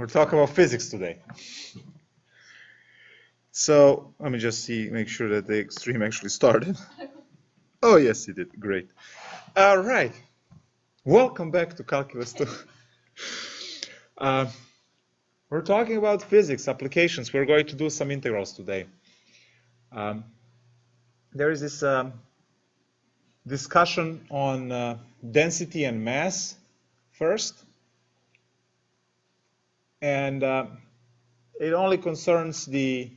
We're talking about physics today. So let me just make sure that the stream actually started. Oh, yes, it did. Great. All right. Welcome back to Calculus 2. We're talking about physics applications. We're going to do some integrals today. There is this discussion on density and mass first. And it only concerns the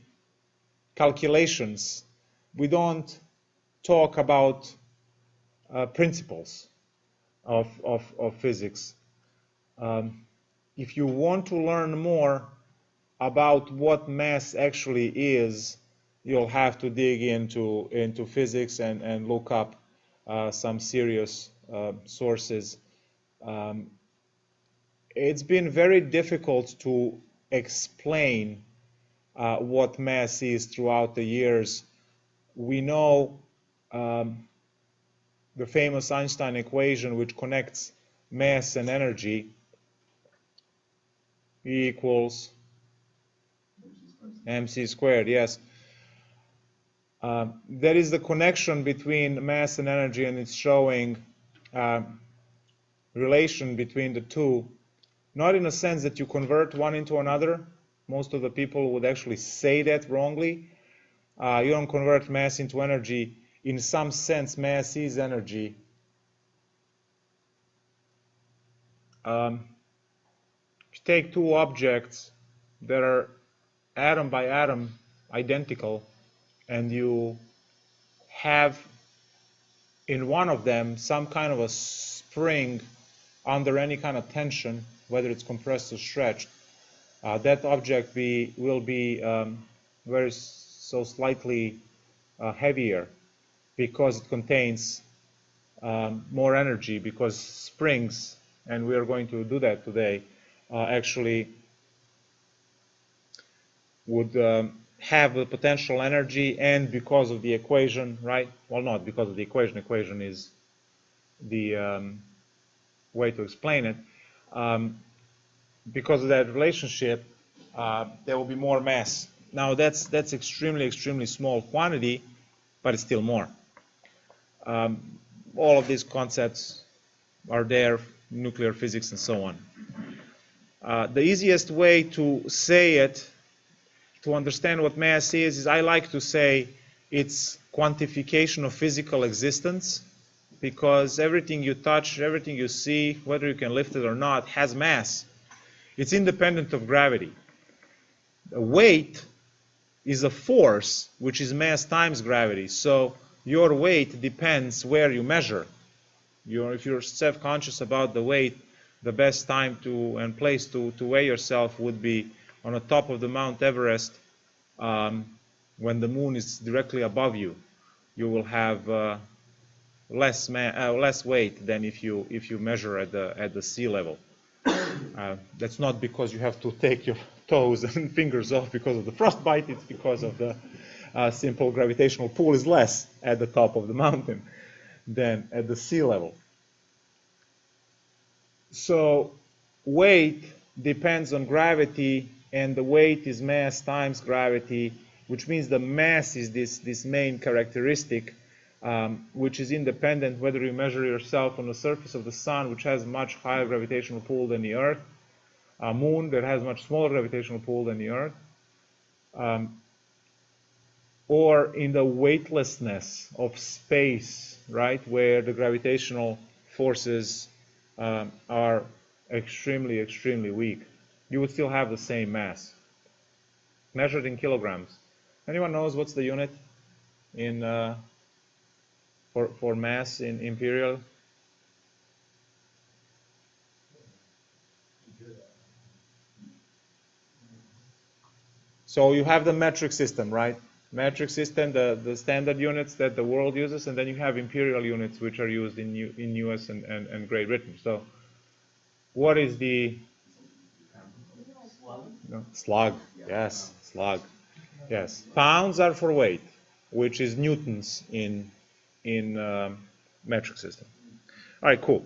calculations. We don't talk about principles of physics. If you want to learn more about what mass actually is, you'll have to dig into physics and look up some serious sources. It's been very difficult to explain what mass is throughout the years. We know the famous Einstein equation, which connects mass and energy, E equals mc squared, yes. There is the connection between mass and energy, and it's showing relation between the two, not in a sense that you convert one into another. Most of the people would actually say that wrongly. You don't convert mass into energy. In some sense, mass is energy. If you take two objects that are atom by atom identical, and you have in one of them some kind of a spring under any kind of tension, whether it's compressed or stretched, that object will be so slightly heavier because it contains more energy, because springs, and we are going to do that today, actually would have the potential energy, and because of the equation, right? Well, not because of the equation. Equation is the way to explain it. Because of that relationship, there will be more mass. Now, that's extremely small quantity, but it's still more. All of these concepts are there, nuclear physics and so on. The easiest way to say it, to understand what mass is I like to say it's quantification of physical existence, because everything you touch, everything you see, whether you can lift it or not, has mass. It's independent of gravity. The weight is a force, which is mass times gravity. So your weight depends where you measure. If you're self-conscious about the weight, the best time and place to weigh yourself would be on the top of the Mount Everest, when the moon is directly above you. You will have less weight than if you measure at the sea level. That's not because you have to take your toes and fingers off because of the frostbite. It's because of the simple gravitational pull is less at the top of the mountain than at the sea level. So weight depends on gravity, and the weight is mass times gravity, which means the mass is this main characteristic, which is independent whether you measure yourself on the surface of the sun, which has much higher gravitational pull than the Earth, a moon that has much smaller gravitational pull than the Earth, or in the weightlessness of space, right, where the gravitational forces are extremely weak. You would still have the same mass, measured in kilograms. Anyone knows what's the unit for mass in imperial? So you have the metric system, right? Metric system, the standard units that the world uses, and then you have imperial units, which are used in US and Great Britain. So what is the slug? Yes, slug. Yes, pounds are for weight, which is newtons in metric system. All right, cool.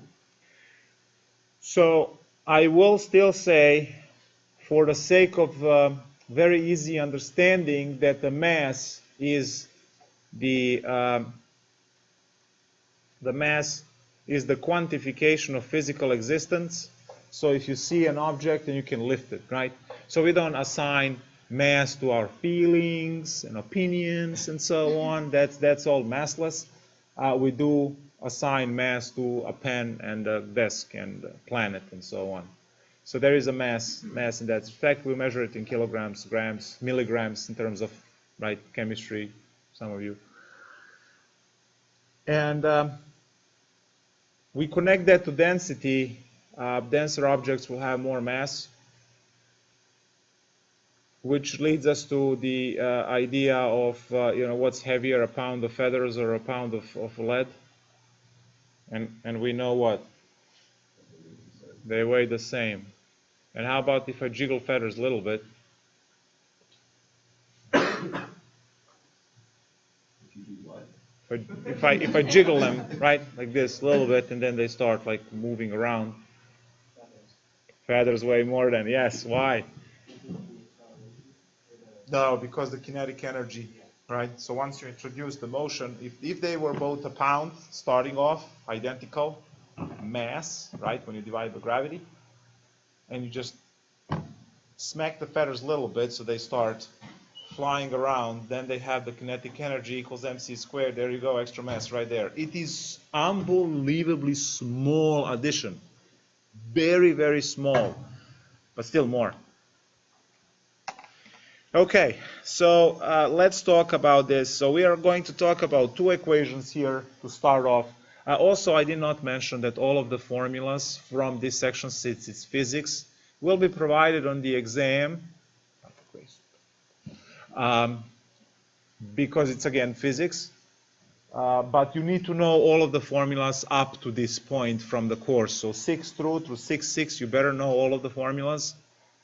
So I will still say, for the sake of very easy understanding that the mass is the mass is the quantification of physical existence. So if you see an object, then you can lift it, right? So we don't assign mass to our feelings and opinions and so on. That's all massless. We do assign mass to a pen and a desk and a planet and so on. So there is a mass in that respect. We measure it in kilograms, grams, milligrams in terms of, right, chemistry, some of you. And we connect that to density. Denser objects will have more mass, which leads us to the idea of what's heavier, a pound of feathers or a pound of lead. And we know what? They weigh the same. And how about if I jiggle feathers a little bit? If I jiggle them, right, like this a little bit, and then they start like moving around. Feathers weigh more than, yes, why? No, because the kinetic energy, right? So once you introduce the motion, if they were both a pound starting off, identical mass, right, when you divide by gravity, and you just smack the feathers a little bit so they start flying around, then they have the kinetic energy equals mc squared. There you go, extra mass right there. It is unbelievably small addition. Very, very small, but still more. Okay, so let's talk about this. So we are going to talk about two equations here to start off. Also, I did not mention that all of the formulas from this section, since it's physics, will be provided on the exam, because it's, again, physics. But you need to know all of the formulas up to this point from the course. So 6 through 6.6, you better know all of the formulas.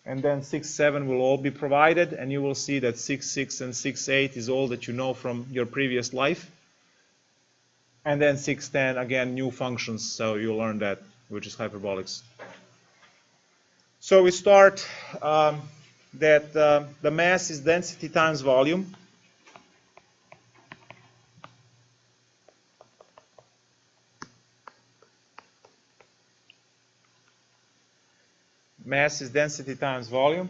And then 6.7 will all be provided, and you will see that 6.6 and 6.8 is all that you know from your previous life. And then 6.10, again, new functions, so you'll learn that, which is hyperbolics. So we start that the mass is density times volume. Mass is density times volume.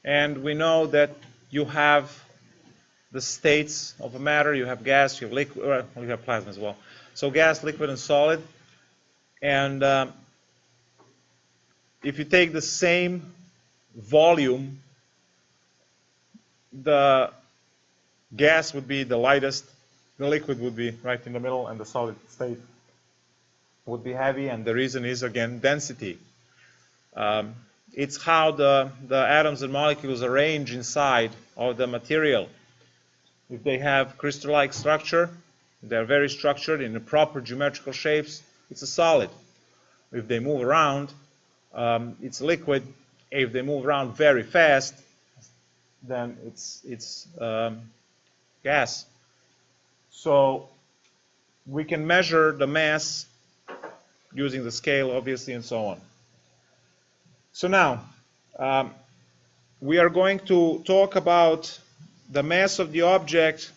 And we know that you have the states of a matter. You have gas, you have liquid, you have plasma as well. So gas, liquid, and solid. And if you take the same volume, the gas would be the lightest, the liquid would be right in the middle, and the solid state would be heavy. And the reason is, again, density. It's how the atoms and molecules arrange inside of the material. If they have crystal-like structure, they're very structured in the proper geometrical shapes, it's a solid. If they move around, it's liquid. If they move around very fast, then it's gas. So we can measure the mass using the scale, obviously, and so on. So now, we are going to talk about the mass of the object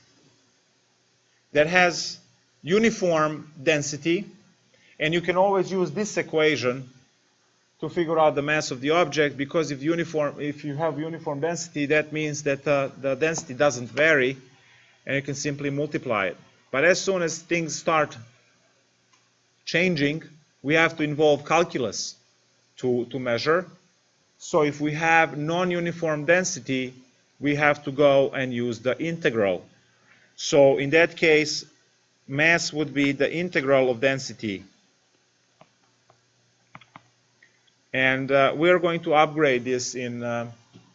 that has uniform density, and you can always use this equation to figure out the mass of the object, because if you have uniform density, that means that the density doesn't vary, and you can simply multiply it. But as soon as things start changing, we have to involve calculus to measure. So if we have non-uniform density, we have to go and use the integral. So in that case, mass would be the integral of density. And we're going to upgrade this in,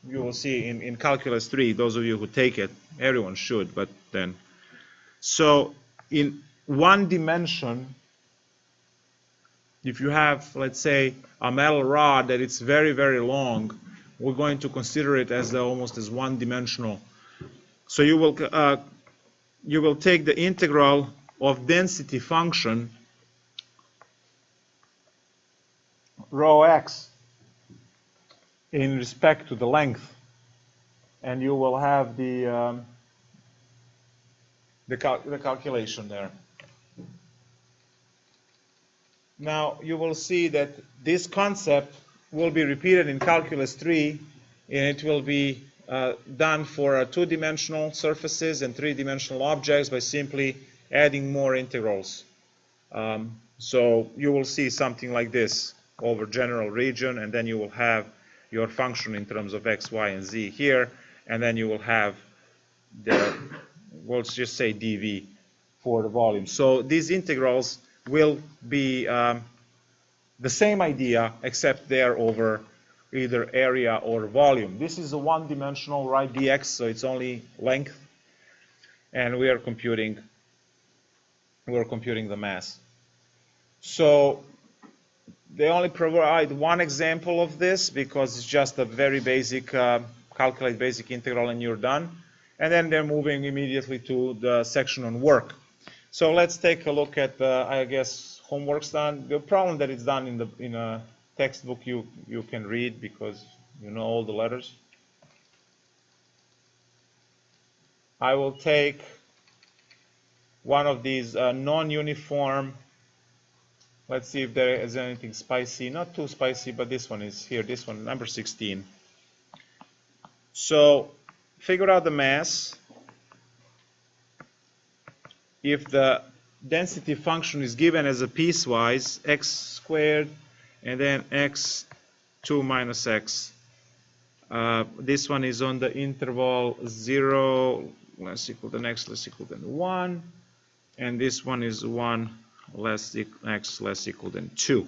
you will see, in Calculus 3, those of you who take it. Everyone should, but then. So in one dimension, if you have, let's say, a metal rod that it's very, very long, we're going to consider it as almost as one-dimensional. So you will take the integral of density function rho x in respect to the length, and you will have the calculation there. Now you will see that this concept will be repeated in Calculus 3, and it will be done for two-dimensional surfaces and three-dimensional objects by simply adding more integrals. So you will see something like this over general region, and then you will have your function in terms of x, y, and z here, and then you will have the, well, let's just say dv for the volume. So these integrals will be the same idea, except they're over either area or volume. This is a one-dimensional, right, dx, so it's only length, and we're computing the mass. So they only provide one example of this because it's just a very basic, calculate basic integral and you're done. And then they're moving immediately to the section on work. So let's take a look at, I guess, homework's done. The problem that it's done in a textbook you can read because you know all the letters. I will take one of these non-uniform. Let's see if there is anything spicy. Not too spicy, but this one is here. This one, number 16. So figure out the mass if the density function is given as a piecewise x squared and then x2 minus x. This one is on the interval 0 less equal than x less equal than 1, and this one is 1 less x less equal than 2.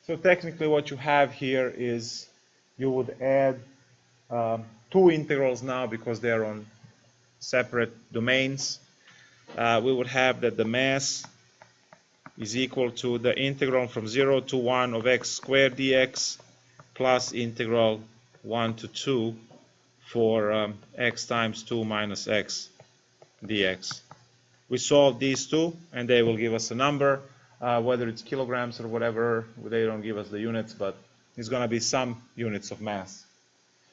So technically what you have here is you would add two integrals now because they're on separate domains. We would have that the mass is equal to the integral from 0 to 1 of x squared dx plus integral 1 to 2 for x times 2 minus x dx. We solve these two and they will give us a number, whether it's kilograms or whatever. They don't give us the units, but it's going to be some units of mass.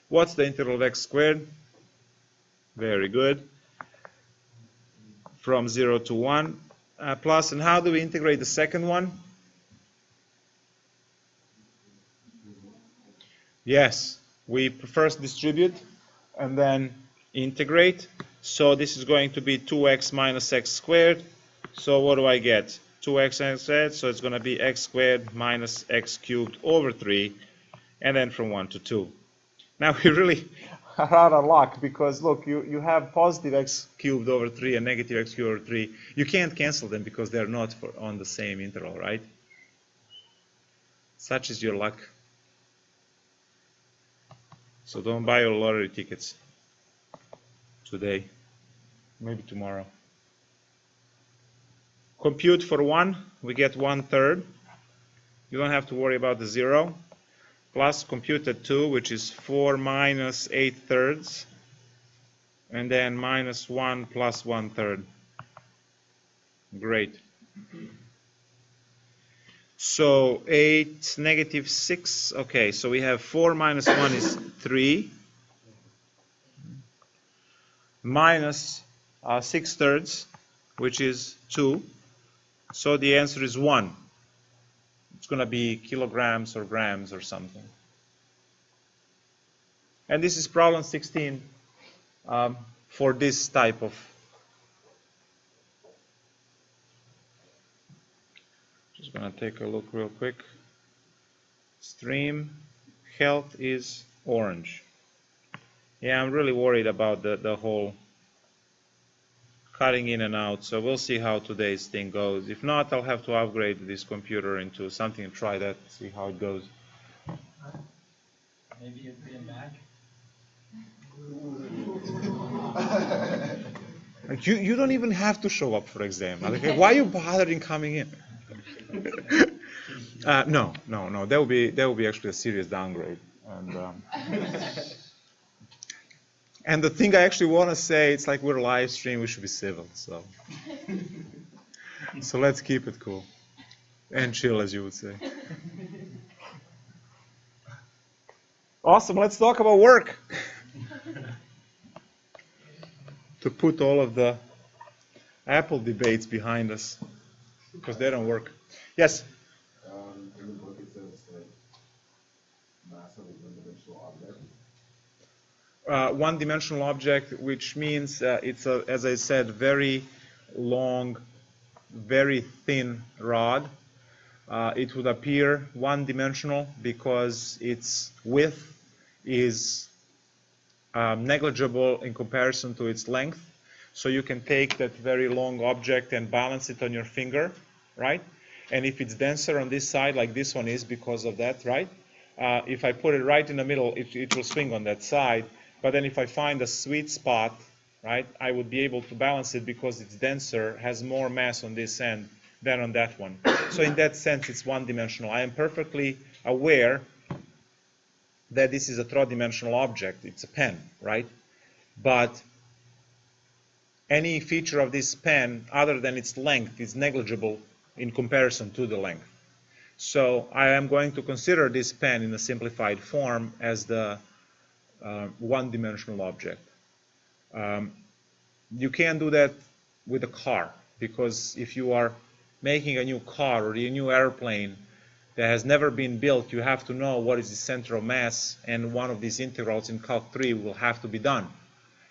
What's the integral of x squared? Very good. From 0 to 1 plus, and how do we integrate the second one? Yes, we first distribute and then integrate. So this is going to be 2x minus x squared. So what do I get? 2x squared, so it's going to be x squared minus x cubed over 3, and then from 1 to 2. Now we really are out of luck because look, you have positive x cubed over 3 and negative x cubed over 3. You can't cancel them because they're not on the same integral, right? Such is your luck. So don't buy your lottery tickets today, maybe tomorrow. Compute for 1, we get 1/3. You don't have to worry about the 0. Plus compute at 2, which is 4 minus 8/3, and then minus 1 plus 1/3. Great. So 8, negative 6. Okay, so we have 4 minus 1 is 3, minus 6/3, which is 2. So the answer is 1. It's going to be kilograms or grams or something. And this is problem 16 for this type of. Just going to take a look real quick. Stream health is orange. Yeah, I'm really worried about the whole cutting in and out, so we'll see how today's thing goes. If not, I'll have to upgrade this computer into something and try that, see how it goes. Maybe you'll be back. Like you don't even have to show up for exam. Like, why are you bothering coming in? No. That would be actually a serious downgrade. And And the thing I actually want to say, it's like we're live stream, we should be civil. So, so let's keep it cool and chill, as you would say. Awesome. Let's talk about work. To put all of the Apple debates behind us, because they don't work. Yes. In the book it says that mass of a one-dimensional object. One-dimensional object, which means it's a, as I said, very long, very thin rod. It would appear one-dimensional because its width is negligible in comparison to its length. So you can take that very long object and balance it on your finger, right? And if it's denser on this side, like this one is because of that, right? If I put it right in the middle, it will swing on that side. But then if I find a sweet spot, right, I would be able to balance it because it's denser, has more mass on this end than on that one. So in that sense, it's one-dimensional. I am perfectly aware that this is a three-dimensional object. It's a pen, right? But any feature of this pen, other than its length, is negligible in comparison to the length. So I am going to consider this pen in a simplified form as the one-dimensional object. You can't do that with a car, because if you are making a new car or a new airplane that has never been built, you have to know what is the center of mass, and one of these integrals in Calc2 will have to be done.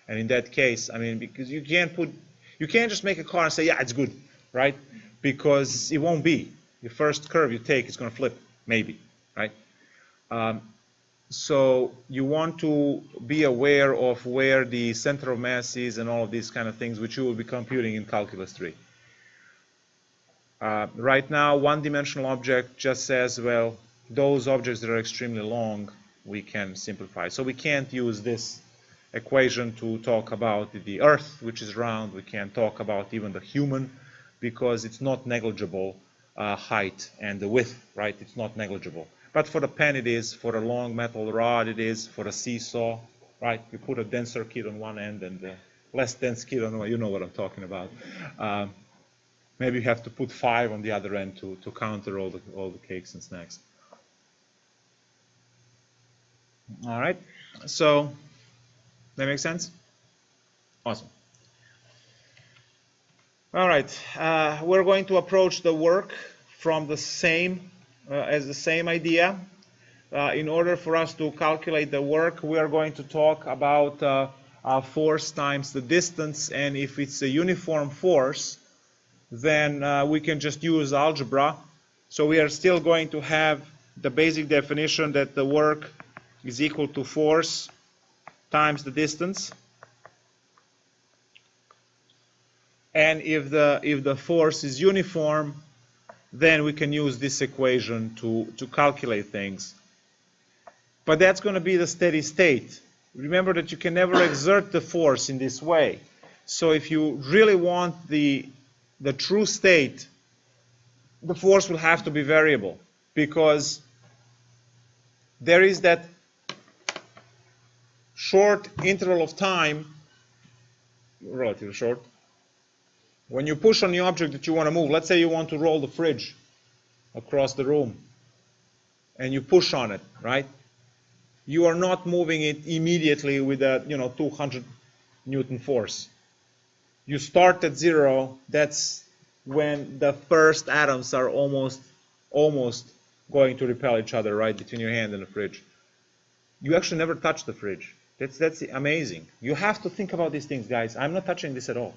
And in that case, I mean, because you can't just make a car and say, yeah, it's good, right? Because it won't be. The first curve you take is going to flip, maybe, right? So you want to be aware of where the center of mass is and all of these kind of things, which you will be computing in Calculus 3. Right now, one-dimensional object just says, well, those objects that are extremely long, we can simplify. So we can't use this equation to talk about the Earth, which is round. We can't talk about even the human, because it's not negligible height and the width, right? It's not negligible. But for the pen it is, for a long metal rod it is, for a seesaw, right? You put a denser kid on one end and a less dense kid on the other. You know what I'm talking about. Maybe you have to put 5 on the other end to counter all the cakes and snacks. All right, so that makes sense? Awesome. All right, we're going to approach the work from the same, as the same idea. In order for us to calculate the work, we are going to talk about force times the distance, and if it's a uniform force, then we can just use algebra. So we are still going to have the basic definition that the work is equal to force times the distance. And if the force is uniform, then we can use this equation to calculate things. But that's going to be the steady state. Remember that you can never exert the force in this way. So if you really want the true state, the force will have to be variable, because there is that short interval of time, relatively short, when you push on the object that you want to move. Let's say you want to roll the fridge across the room, and you push on it, right? You are not moving it immediately with a 200 Newton force. You start at 0. That's when the first atoms are almost going to repel each other, right, between your hand and the fridge. You actually never touch the fridge. That's amazing. You have to think about these things, guys. I'm not touching this at all.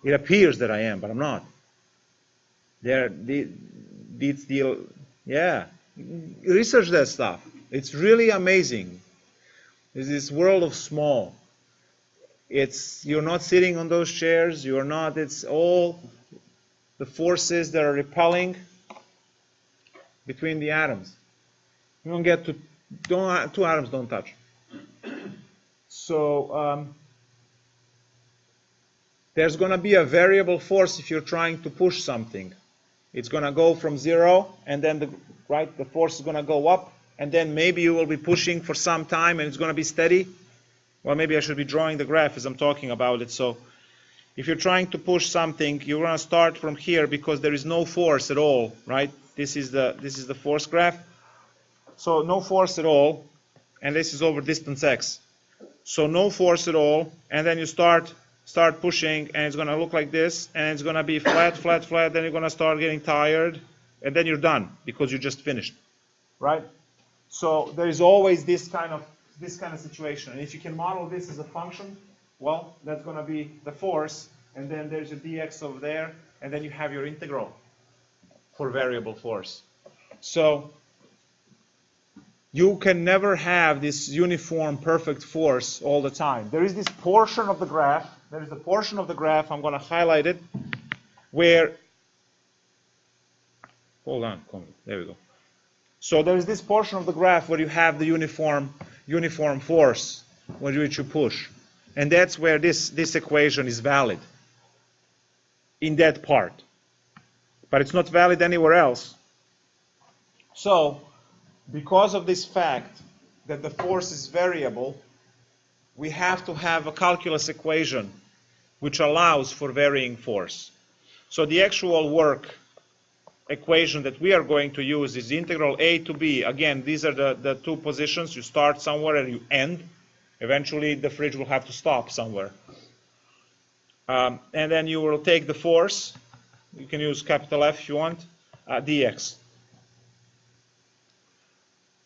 It appears that I am, but I'm not. Yeah. Research that stuff. It's really amazing. It's this world of small. You're not sitting on those chairs. You're not. It's all the forces that are repelling between the atoms. You don't get to. Two atoms don't touch. So there's going to be a variable force if you're trying to push something. It's going to go from 0, and then the force is going to go up, and then maybe you will be pushing for some time, and it's going to be steady. well, maybe I should be drawing the graph as I'm talking about it. So if you're trying to push something, you're going to start from here because there is no force at all, right? This is the force graph. So no force at all, and this is over distance x. So no force at all, and then you start pushing, and it's going to look like this, and it's going to be flat, flat, flat. Then you're going to start getting tired, and then you're done because you just finished, right? So there is always this kind of situation, and if you can model this as a function, well, that's going to be the force, and then there's your dx over there, and then you have your integral for variable force. So you can never have this uniform perfect force all the time. There is this portion of the graph, I'm going to highlight it, where, hold on, there we go. So there is this portion of the graph where you have the uniform force which you push. And that's where this equation is valid, in that part. But it's not valid anywhere else. So, because of this fact that the force is variable, we have to have a calculus equation which allows for varying force. So the actual work equation that we are going to use is integral a to b. Again, these are the two positions. You start somewhere and you end. Eventually, the fridge will have to stop somewhere. And then you will take the force. You can use capital F if you want, dx.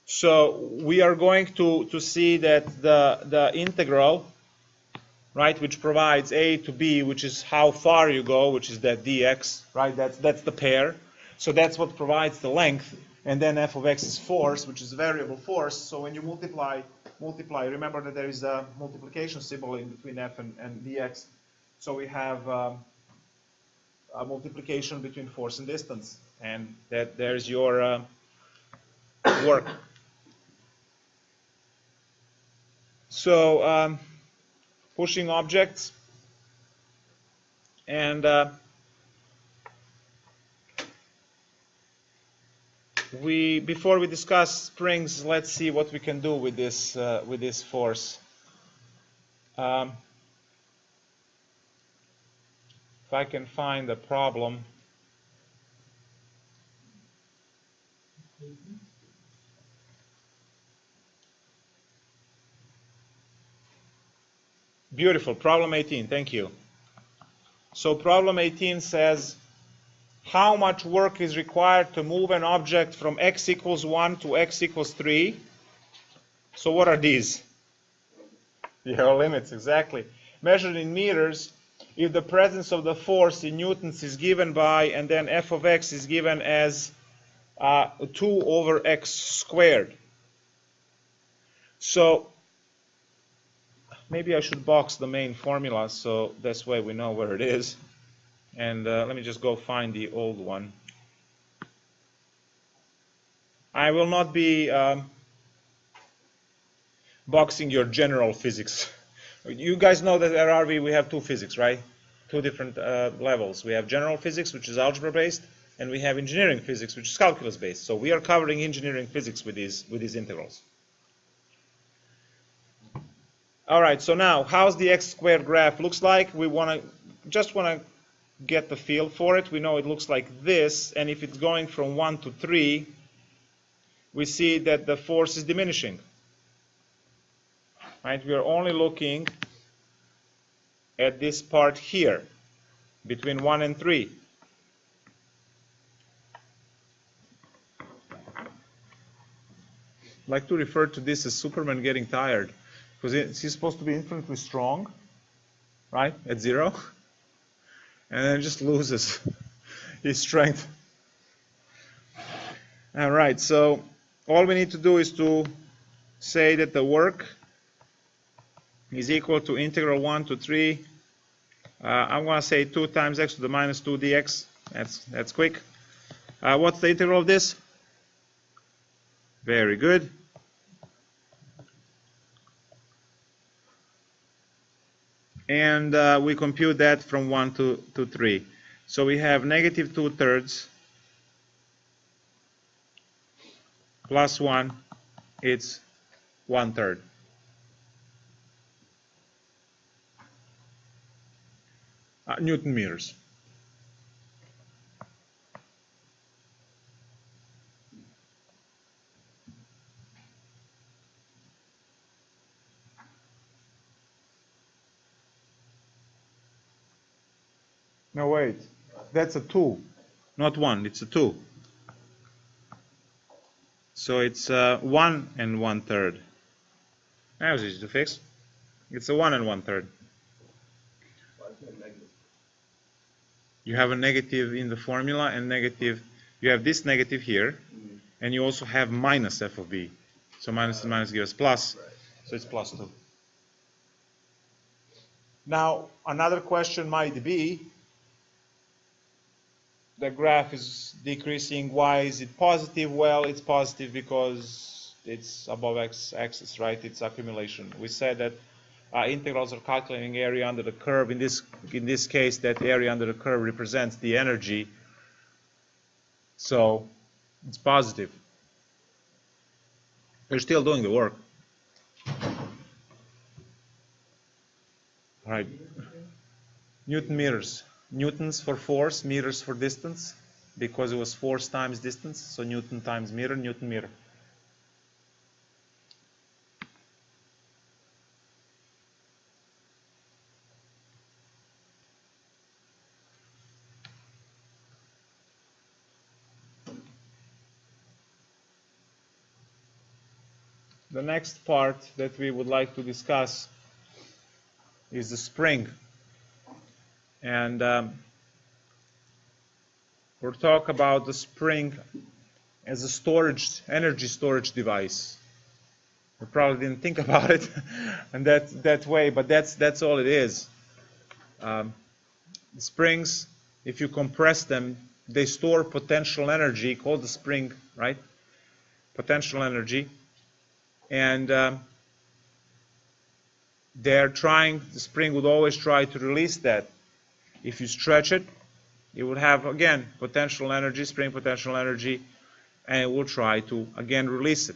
So we are going to see that the integral, right, which provides a to b, which is how far you go, which is that dx, right? That's the pair. So that's what provides the length. And then f of x is force, which is variable force. So when you multiply, remember that there is a multiplication symbol in between f and dx. So we have a multiplication between force and distance. And there's your work. So pushing objects. And before we discuss springs, let's see what we can do with this force. If I can find a problem. Beautiful. Problem 18. Thank you. So problem 18 says, how much work is required to move an object from x equals 1 to x equals 3? So what are these? Your limits, exactly. Measured in meters, if the presence of the force in newtons is given by, and then f of x is given as 2 over x squared. So maybe I should box the main formula so this way we know where it is. And let me just go find the old one. I will not be boxing your general physics. You guys know that at RV we have two physics, right? Two different levels. We have general physics, which is algebra based, and we have engineering physics, which is calculus based. So we are covering engineering physics with these integrals. All right, so now how's the x squared graph looks like? We just want to get the feel for it. We know it looks like this, and if it's going from 1 to 3, we see that the force is diminishing. Right? We are only looking at this part here, between 1 and 3. I like to refer to this as Superman getting tired, because he's supposed to be infinitely strong, right, at 0, and then just loses his strength. All right, so all we need to do is to say that the work is equal to integral 1 to 3. I'm going to say 2 times x to the minus 2 dx. That's quick. What's the integral of this? Very good. And we compute that from 1 to 3. So we have negative 2/3 plus 1, it's 1/3. Newton meters. No, wait. That's a 2. Not 1, it's a 2. So it's 1 and 1/3. That was easy to fix. It's a 1 and 1/3. You have a negative in the formula and negative. You have this negative here, and you also have minus f of b. So minus and minus gives us plus. So it's plus 2. Now, another question might be, the graph is decreasing. Why is it positive? Well, it's positive because it's above x-axis, right? It's accumulation. We said that integrals are calculating area under the curve. In this case, that area under the curve represents the energy. So it's positive. They're still doing the work. All right. Newton meters. Newtons for force, meters for distance, because it was force times distance. So Newton times meter, Newton meter. The next part that we would like to discuss is the spring. And we'll talk about the spring as a energy storage device. We probably didn't think about it in that way, but that's all it is. The springs, if you compress them, they store potential energy called the spring, right? Potential energy. And the spring would always try to release that. If you stretch it, it would have, again, potential energy, spring potential energy, and it will try to, again, release it.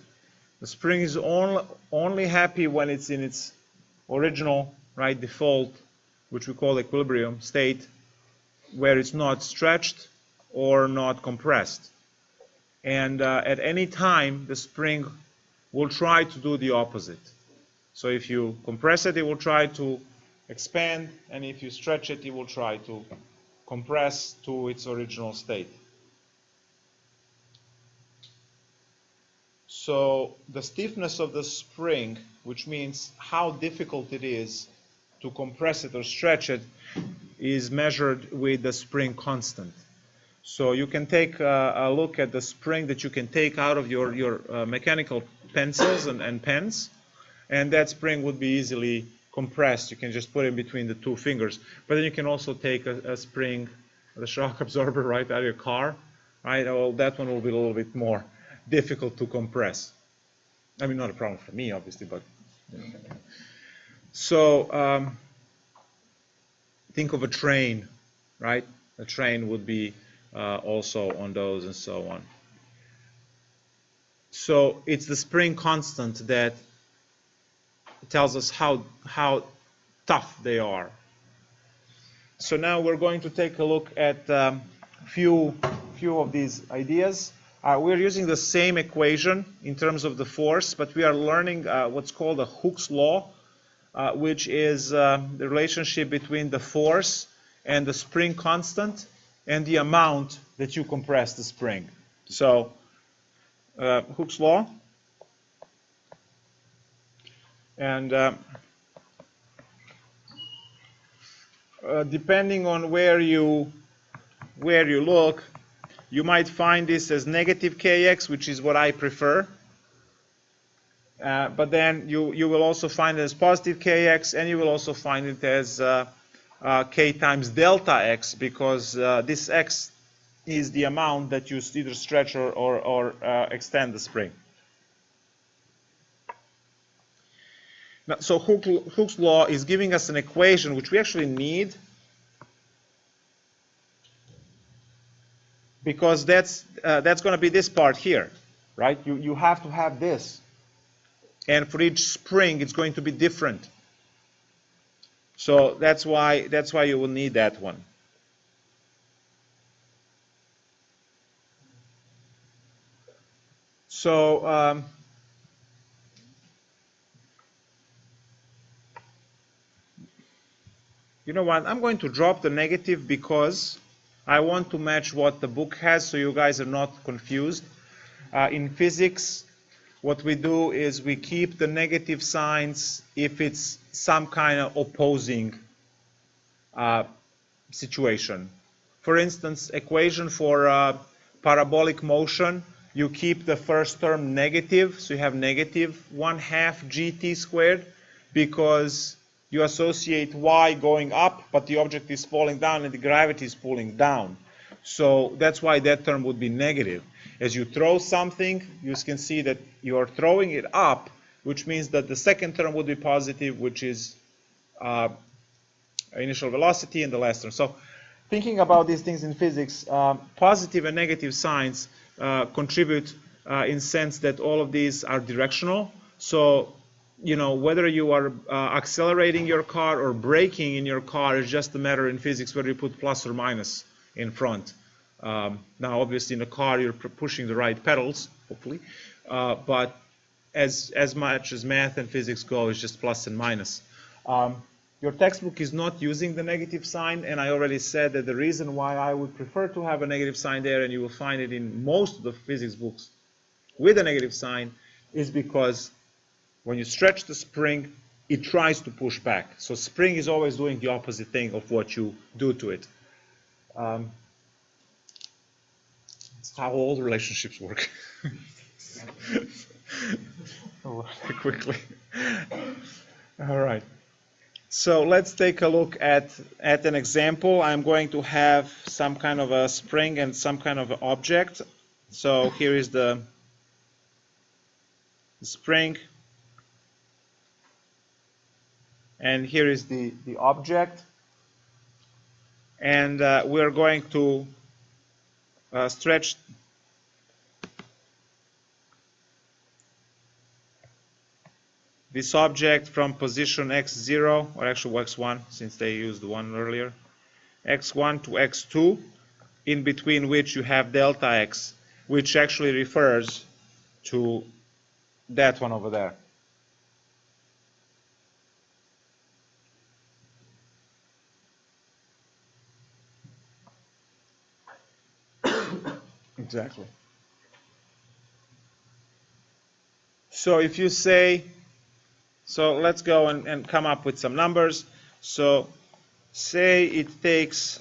The spring is only happy when it's in its original, right, default, which we call equilibrium state, where it's not stretched or not compressed. And at any time, the spring will try to do the opposite. So if you compress it, it will try to expand, and if you stretch it, it will try to compress to its original state. So the stiffness of the spring, which means how difficult it is to compress it or stretch it, is measured with the spring constant. So you can take a look at the spring that you can take out of your mechanical pencils and pens, and that spring would be easily compressed. You can just put it between the two fingers. But then you can also take a spring, the shock absorber, right, out of your car, right? Well, that one will be a little bit more difficult to compress. I mean, not a problem for me, obviously, but you know. So think of a train, right? A train would be also on those and so on. So it's the spring constant that tells us how tough they are. So now we're going to take a look at a few of these ideas. We're using the same equation in terms of the force, but we are learning what's called a Hooke's law, which is the relationship between the force and the spring constant and the amount that you compress the spring. So Hooke's law. And depending on where you look, you might find this as negative kx, which is what I prefer. But then you will also find it as positive kx, and you will also find it as k times delta x, because this x is the amount that you either stretch or extend the spring. Now, so Hooke's law is giving us an equation which we actually need, because that's going to be this part here, right? You have to have this, and for each spring it's going to be different. So that's why you will need that one. So you know what? I'm going to drop the negative because I want to match what the book has, so you guys are not confused. In physics, what we do is we keep the negative signs if it's some kind of opposing situation. For instance, equation for parabolic motion, you keep the first term negative, so you have negative 1/2 gt squared, because you associate y going up, but the object is falling down and the gravity is pulling down. So that's why that term would be negative. As you throw something, you can see that you are throwing it up, which means that the second term would be positive, which is initial velocity, and the last term. So thinking about these things in physics, positive and negative signs contribute in sense that all of these are directional. So, you know, whether you are accelerating your car or braking in your car is just a matter in physics whether you put plus or minus in front. Now, obviously, in a car, you're pushing the right pedals, hopefully. But as much as math and physics go, it's just plus and minus. Your textbook is not using the negative sign, and I already said that the reason why I would prefer to have a negative sign there, and you will find it in most of the physics books with a negative sign, is because when you stretch the spring, it tries to push back. So spring is always doing the opposite thing of what you do to it. It's how all relationships work. Quickly. All right. So let's take a look at an example. I'm going to have some kind of a spring and some kind of object. So here is the spring, and here is the object. And we're going to stretch this object from position x0, or actually x1, since they used 1 earlier, x1 to x2, in between which you have delta x, which actually refers to that one over there. Exactly. So if you say, so let's go and come up with some numbers. So say it takes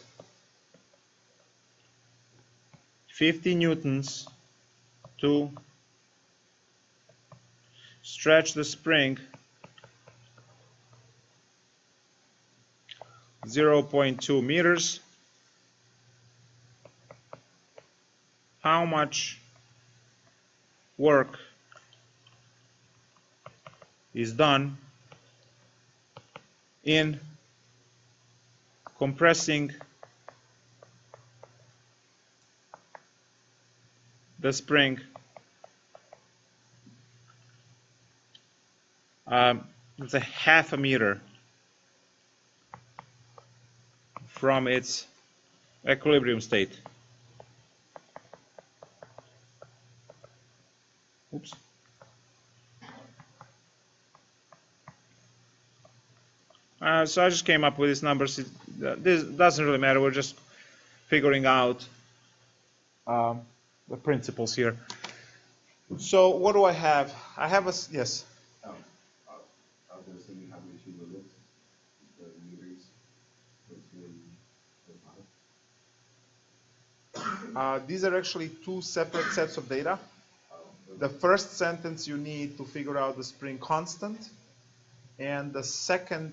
50 newtons to stretch the spring 0.2 meters. How much work is done in compressing the spring it's a 1/2 meter from its equilibrium state. Oops. So I just came up with these numbers. This doesn't really matter. We're just figuring out the principles here. So what do I have? I have a, yes? I was going to say you have the 2 limits, the meters between the bottom. These are actually 2 separate sets of data. The first sentence you need to figure out the spring constant, and the second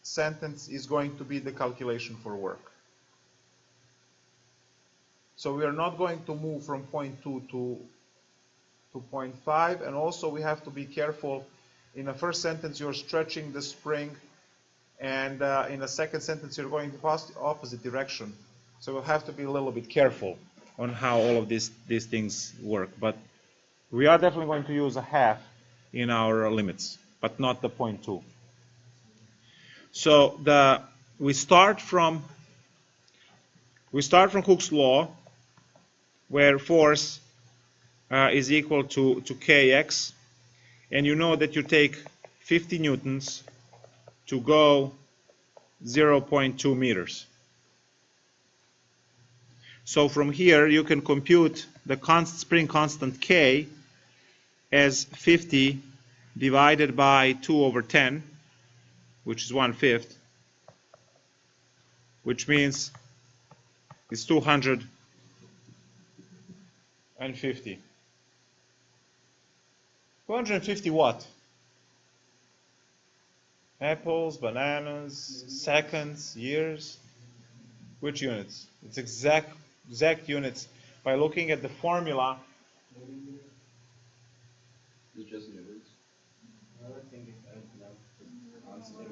sentence is going to be the calculation for work. So we are not going to move from point 2 to 0.5, and also we have to be careful. In the first sentence you're stretching the spring, and in the second sentence you're going the opposite direction. So we'll have to be a little bit careful on how all of these things work. But we are definitely going to use a 1/2 in our limits, but not the 0.2. So we start from Hooke's law, where force is equal to kx, and you know that you take 50 newtons to go 0.2 meters. So from here you can compute the spring constant k as 50 divided by 2 over 10, which is 1/5, which means it's 250. 250 what? Apples, bananas, seconds, years? Which units? It's exact units. By looking at the formula, It's just newtons. I think it's constant.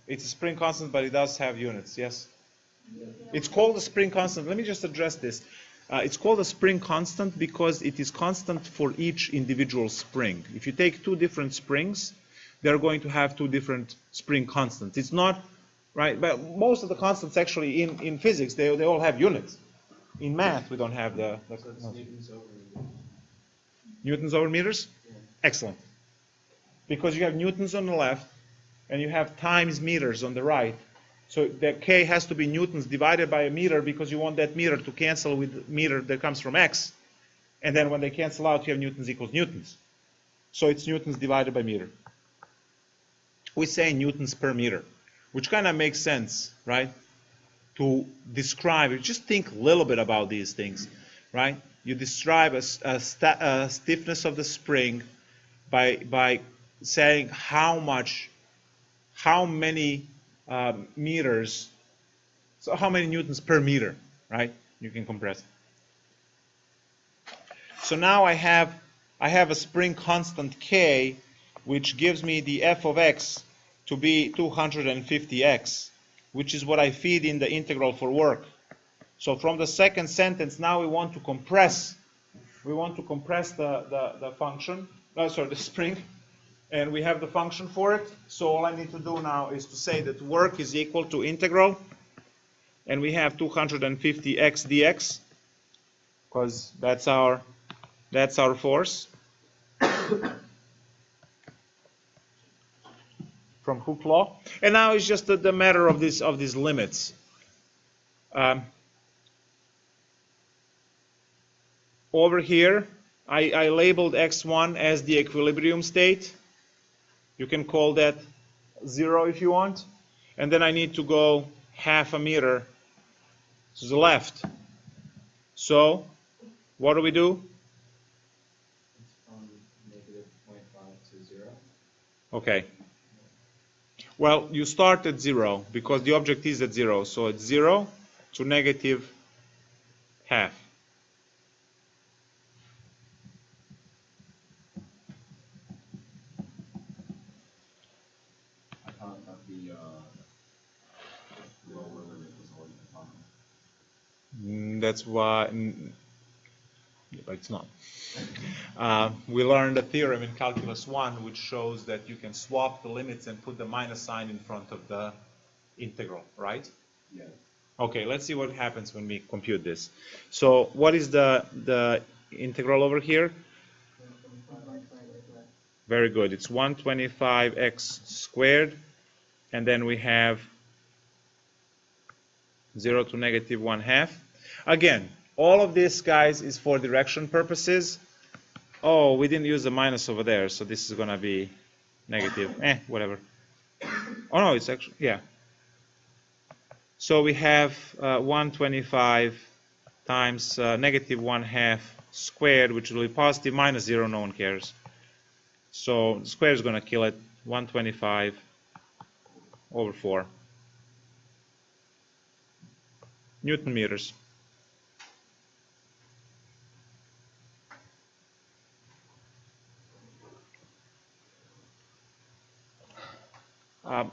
it's a spring constant, but it does have units, yes? It's called a spring constant. Let me just address this. It's called a spring constant because it is constant for each individual spring. If you take two different springs, they're going to have two different spring constants. It's not, right, but most of the constants actually in physics, they all have units. In math, we don't have the So it's newtons over meters. newtons over meters? Yeah. Excellent. Because you have newtons on the left, and you have times meters on the right. So the k has to be newtons divided by a meter because you want that meter to cancel with the meter that comes from x. And then when they cancel out, you have newtons equals newtons. So it's newtons divided by meter. We say newtons per meter, which kind of makes sense, right? To describe, just think a little bit about these things, right? You describe a stiffness of the spring by saying how many meters, so how many newtons per meter, right? You can compress. So now I have a spring constant k, which gives me the f of x to be 250x, which is what I feed in the integral for work. So from the second sentence, now we want to compress. We want to compress the function, the spring, and we have the function for it. So all I need to do now is to say that work is equal to integral, and we have 250x dx, because that's our force. From Hooke's law. And now it's just the matter of these limits. Over here, I labeled x1 as the equilibrium state. You can call that 0 if you want. And then I need to go half a meter to the left. So what do we do? It's from -0.5 to 0. Okay. Well, you start at 0 because the object is at 0. So it's 0 to -1/2. I thought that the lower limit was already defined. That's why, but it's not. We learned a theorem in Calculus 1 which shows that you can swap the limits and put the minus sign in front of the integral, right? Yeah. Okay, let's see what happens when we compute this. So what is the integral over here? Very good. It's 125x squared, and then we have 0 to -1/2. Again, all of this, guys, is for direction purposes. Oh, we didn't use the minus over there, so this is going to be negative. Whatever. Oh, no, it's actually, yeah. So we have 125 times -1/2 squared, which will be positive, minus 0, no one cares. So the square is going to kill it, 125 over 4. Newton meters.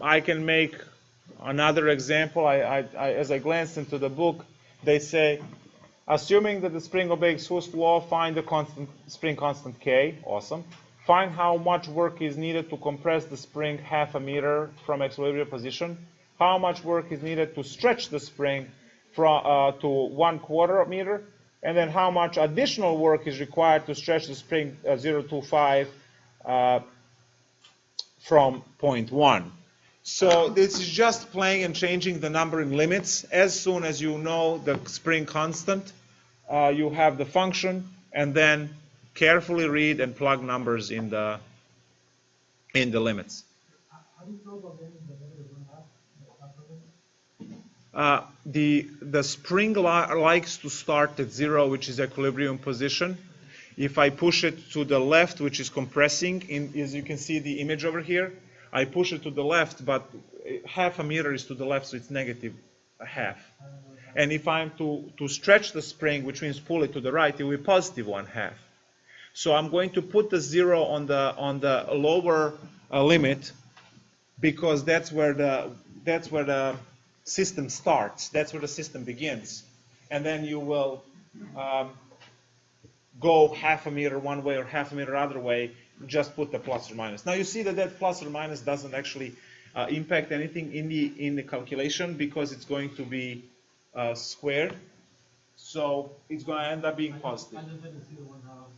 I can make another example. As I glanced into the book, they say, assuming that the spring obeys Hooke's law, find the spring constant k. Awesome. find how much work is needed to compress the spring half a meter from equilibrium position, how much work is needed to stretch the spring from, to 1/4 meter, and then how much additional work is required to stretch the spring 0.25 from 0.1. So this is just playing and changing the number in limits. As soon as you know the spring constant, you have the function, and then carefully read and plug numbers in the limits. How do you feel about getting the -1/2? The spring likes to start at 0, which is equilibrium position. If I push it to the left, which is compressing, as you can see the image over here, I push it to the left, but half a meter is to the left, so it's -1/2. And if I'm to stretch the spring, which means pull it to the right, it will be +1/2. So I'm going to put the 0 on the lower limit, because that's where the system starts. That's where the system begins. And then you will go half a meter one way or half a meter other way. Just put the plus or minus. Now you see that plus or minus doesn't actually impact anything in the calculation, because it's going to be squared. So it's going to end up being positive. I just didn't see the one out.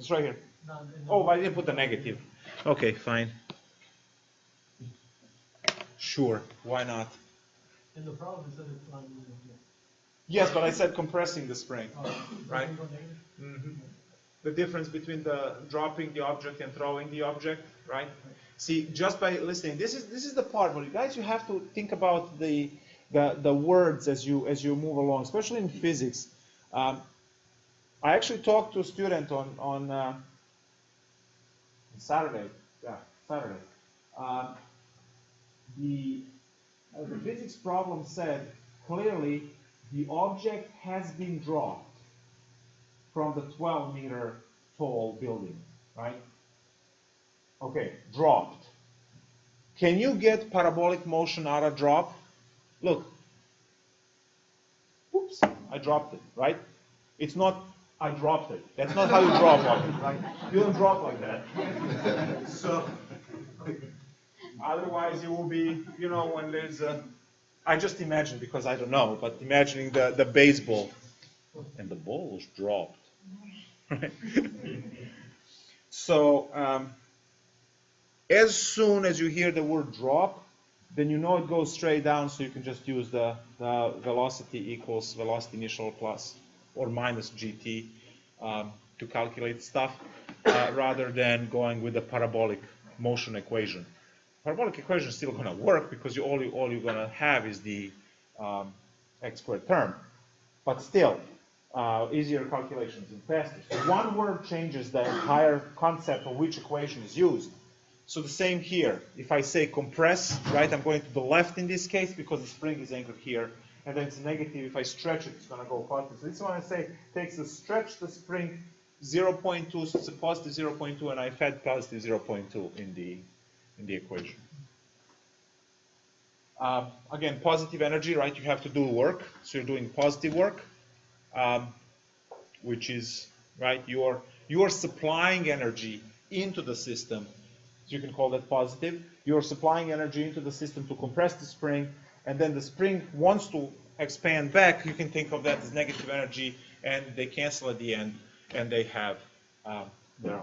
It's right here. No, Oh, I didn't put the negative. Okay, fine. Sure, why not? in the problem it said it's on here. Yes, but I said compressing the spring, right? Mm-hmm. The difference between the dropping the object and throwing the object, right? See, just by listening, this is the part where you guys, you have to think about the words as you move along, especially in physics. I actually talked to a student on Saturday. Yeah, Saturday. The physics problem said clearly the object has been dropped from the 12-meter tall building, right? Okay, dropped. Can you get parabolic motion out of drop? Look. Oops, I dropped it, right? It's not I dropped it. That's not how you drop on it, right? You don't drop like that. So, otherwise you will be, you know, when there's a, I just imagine, because I don't know, but imagining the baseball, and the ball was dropped. Right? So, as soon as you hear the word drop, then you know it goes straight down, so you can just use the velocity equals velocity initial plus or minus gt to calculate stuff, rather than going with the parabolic motion equation. Parabolic equation is still going to work, because all you're going to have is the x squared term. But still, easier calculations and faster. So one word changes the entire concept of which equation is used. So the same here. If I say compress, right, I'm going to the left in this case because the spring is anchored here. And then it's negative. If I stretch it, it's going to go positive. So this one I say takes the stretch the spring 0.2, so it's a positive 0.2, and I fed positive 0.2 in the equation. Again, positive energy, right? You have to do work. So you're doing positive work, which is, right, you are supplying energy into the system. So you can call that positive. You're supplying energy into the system to compress the spring, and then the spring wants to expand back. You can think of that as negative energy, and they cancel at the end, and they have their.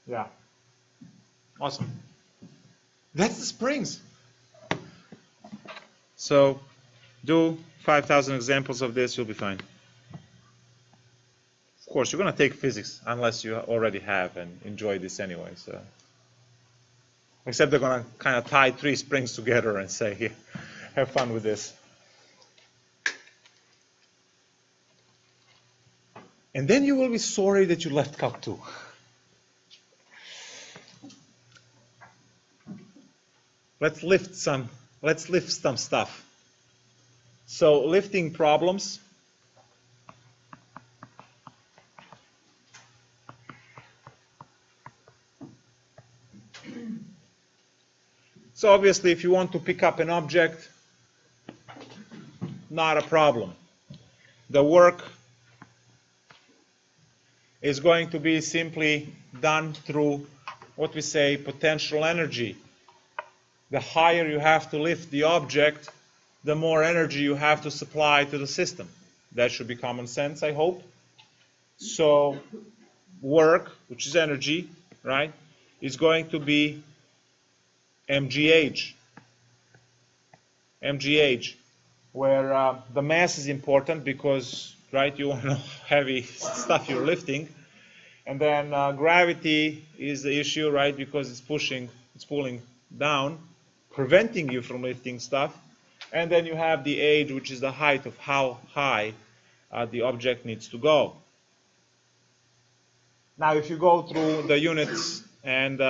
Yeah. Awesome. That's the springs. So do 5,000 examples of this, you'll be fine. Of course, you're going to take physics unless you already have and enjoy this anyway. So, except they're going to kind of tie 3 springs together and say, here, have fun with this. And then you will be sorry that you left Calc2. Let's lift some stuff. So lifting problems. So obviously, if you want to pick up an object, not a problem. The work is going to be simply done through what we say potential energy. The higher you have to lift the object, the more energy you have to supply to the system. That should be common sense, I hope. So work, which is energy, right, is going to be mgh. mgh, where the mass is important because, right, you want to know heavy stuff you're lifting. And then gravity is the issue, right, because it's pulling down, preventing you from lifting stuff. And then you have the age, which is the height of how high the object needs to go. Now, if you go through the units and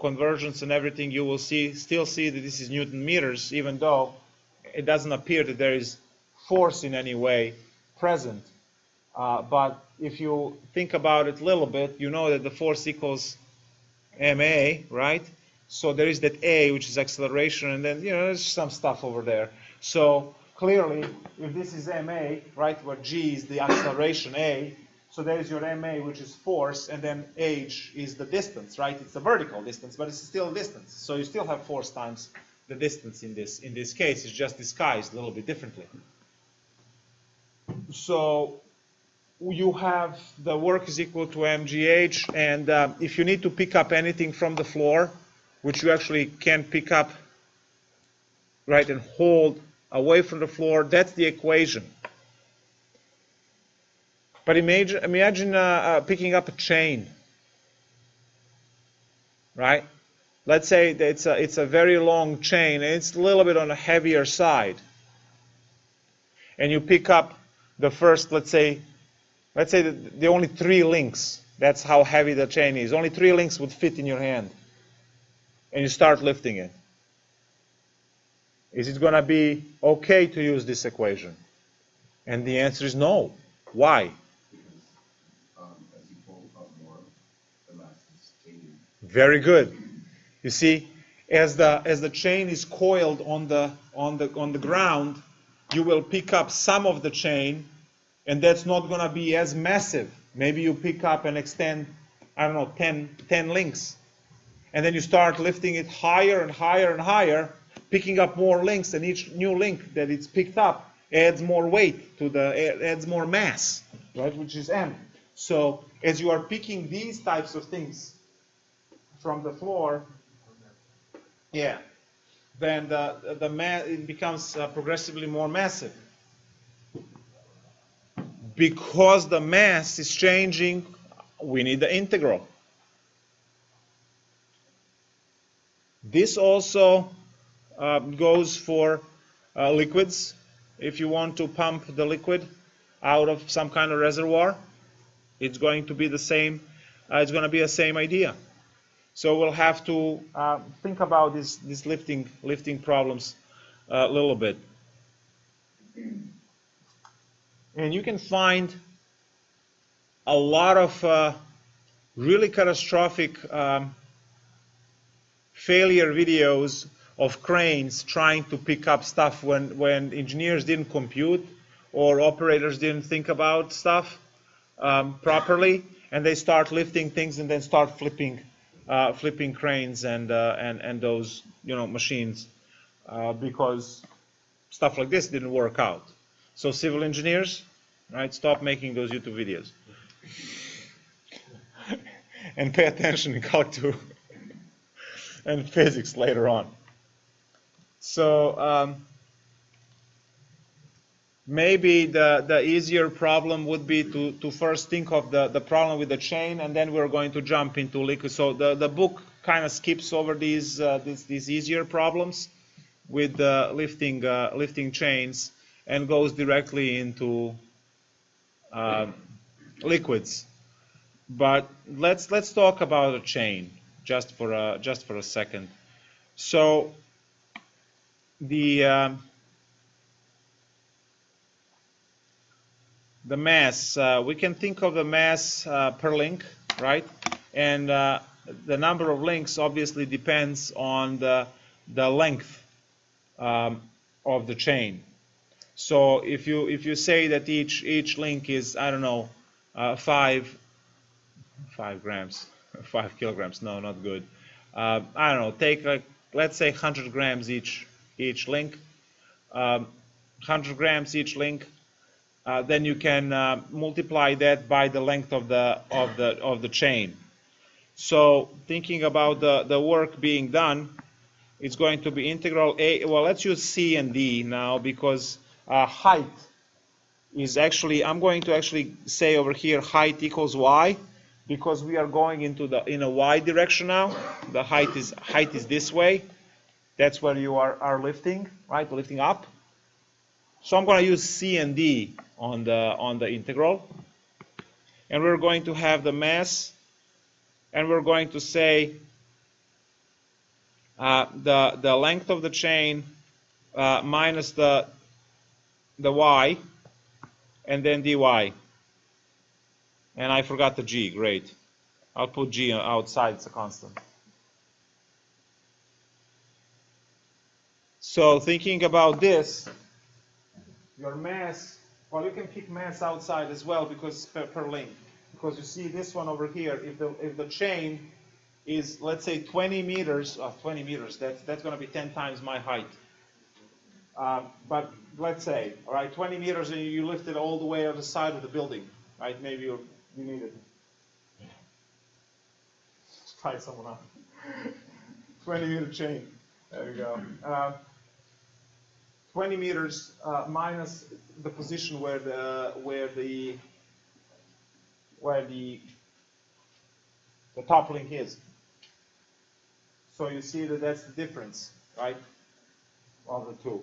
conversions and everything, you will still see that this is Newton meters, even though it doesn't appear that there is force in any way present. But if you think about it a little bit, you know that the force equals ma, right? So there is that a, which is acceleration, and then there's some stuff over there. So clearly, if this is ma, right, where g is the acceleration a, so there is your ma, which is force, and then h is the distance, right? It's the vertical distance, but it's still a distance. So you still have force times the distance in this case. It's just disguised a little bit differently. So you have the work is equal to mgh, and if you need to pick up anything from the floor, which you actually can pick up, right, and hold away from the floor, that's the equation. But imagine picking up a chain, right? Let's say that it's a very long chain, and it's a little bit on the heavier side. And you pick up the first, let's say the only 3 links. That's how heavy the chain is. Only 3 links would fit in your hand. And you start lifting it. Is it going to be okay to use this equation? And the answer is no. Why? As you pull up more, the mass is changing. Very good. You see, as the chain is coiled on the ground, you will pick up some of the chain, and that's not going to be as massive. Maybe you pick up and extend, I don't know, 10 links. And then you start lifting it higher and higher and higher, picking up more links, and each new link that it's picked up adds more weight adds more mass, right, which is m. So as you are picking these types of things from the floor, then the mass, it becomes progressively more massive. Because the mass is changing, we need the integral. This also goes for liquids. If you want to pump the liquid out of some kind of reservoir, it's going to be the same. It's going to be the same idea. So we'll have to think about these lifting problems a little bit. And you can find a lot of really catastrophic failure videos of cranes trying to pick up stuff when engineers didn't compute or operators didn't think about stuff properly, and they start lifting things and then start flipping cranes and those machines because stuff like this didn't work out. So civil engineers, right, stop making those YouTube videos and pay attention in Calc2 and physics later on. So maybe the easier problem would be to first think of the problem with the chain, and then we're going to jump into liquid. So the book kind of skips over these easier problems with lifting chains and goes directly into liquids. But let's talk about a chain just for a second. So the mass, we can think of the mass per link, right? And the number of links obviously depends on the length of the chain. So if you say that each link is, I don't know, 5 5 grams, 5 kilograms. No, not good. I don't know. Take like, let's say 100 grams each link. 100 grams each link. Then you can multiply that by the length of the chain. So thinking about the work being done, it's going to be integral a. Well, let's use c and d now because height is actually, I'm going to actually say over here height equals y because we are going in a y direction now. The height is this way. That's where you are lifting, right? Lifting up. So I'm going to use c and d on the integral, and we're going to have the mass, and we're going to say the length of the chain minus the y, and then dy. And I forgot the g. Great. I'll put g outside. It's a constant. So thinking about this, your mass, well, you can pick mass outside as well because per link. Because you see this one over here, if the chain is, let's say, 20 meters, that's going to be 10 times my height. But let's say, all right, 20 meters, and you lift it all the way on the side of the building, right? Maybe you need it. Let's try someone out. 20-meter chain. There we go. 20 meters minus the position where the top link is. So you see that's the difference, right, of the two.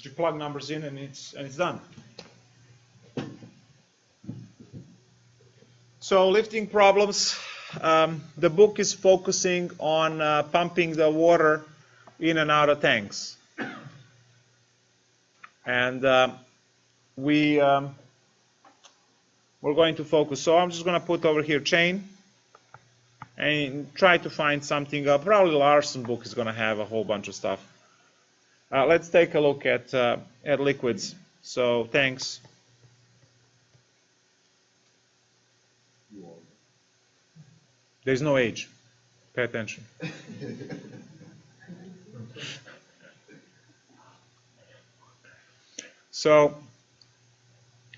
You plug numbers in and it's done. So lifting problems, the book is focusing on pumping the water in and out of tanks. And we're going to focus. So I'm just going to put over here chain and try to find something. Probably Larson book is going to have a whole bunch of stuff. Let's take a look at liquids. So tanks. There's no age. Pay attention. So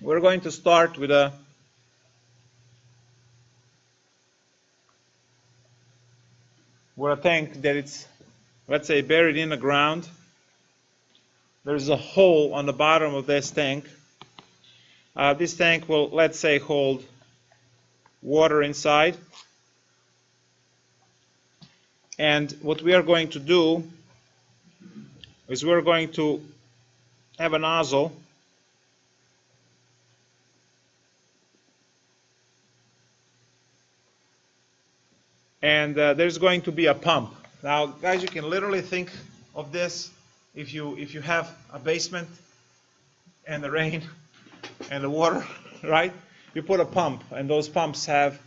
we're going to start with a tank that it's, let's say, buried in the ground. There's a hole on the bottom of this tank. This tank will, let's say, hold water inside. And what we are going to do is we're going to have a nozzle and there's going to be a pump. Now, guys, you can literally think of this if you have a basement and the rain and the water, right? You put a pump, and those pumps have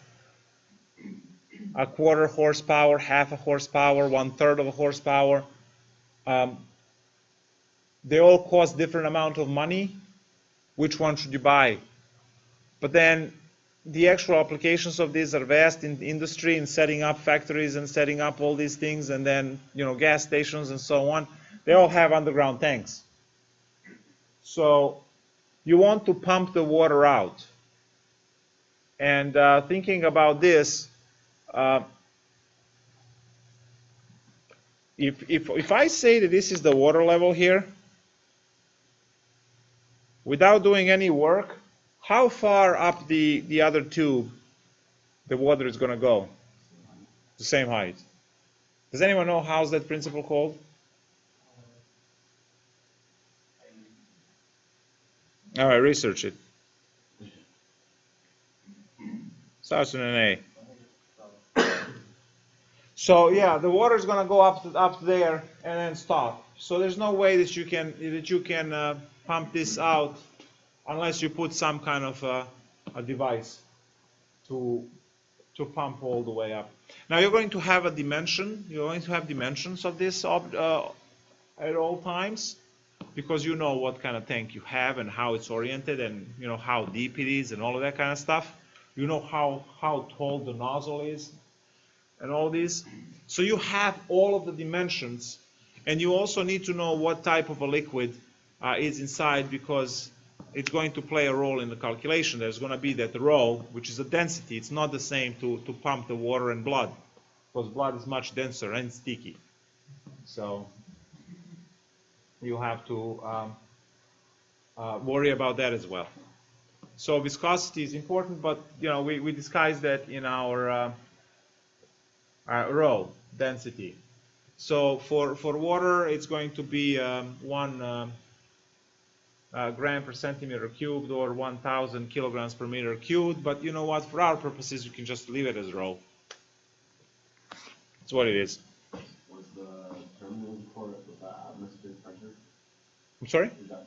a quarter horsepower, half a horsepower, 1/3 of a horsepower. They all cost different amount of money. Which one should you buy? But then the actual applications of these are vast in the industry, in setting up factories and setting up all these things, and then gas stations and so on. They all have underground tanks. So you want to pump the water out. And thinking about this, if I say that this is the water level here, without doing any work, how far up the other tube the water is going to go? The same height. Does anyone know how's that principle called? All right, research it. Starts with an A. So yeah, the water is going to go up there and then stop. So there's no way that you can pump this out unless you put some kind of a device to pump all the way up. Now you're going to have a dimension. You're going to have dimensions of this at all times, because you know what kind of tank you have and how it's oriented and how deep it is and all of that kind of stuff. You know how tall the nozzle is and all these. So you have all of the dimensions, and you also need to know what type of a liquid is inside, because it's going to play a role in the calculation. There's going to be that rho, which is a density. It's not the same to pump the water and blood, because blood is much denser and sticky. So you have to worry about that as well. So viscosity is important, but we disguise that in our rho density. So for water, it's going to be 1 gram per centimeter cubed, or 1,000 kilograms per meter cubed. But you know what? For our purposes, you can just leave it as rho. That's what it is. Was the term used for it with the atmospheric pressure? I'm sorry? Is that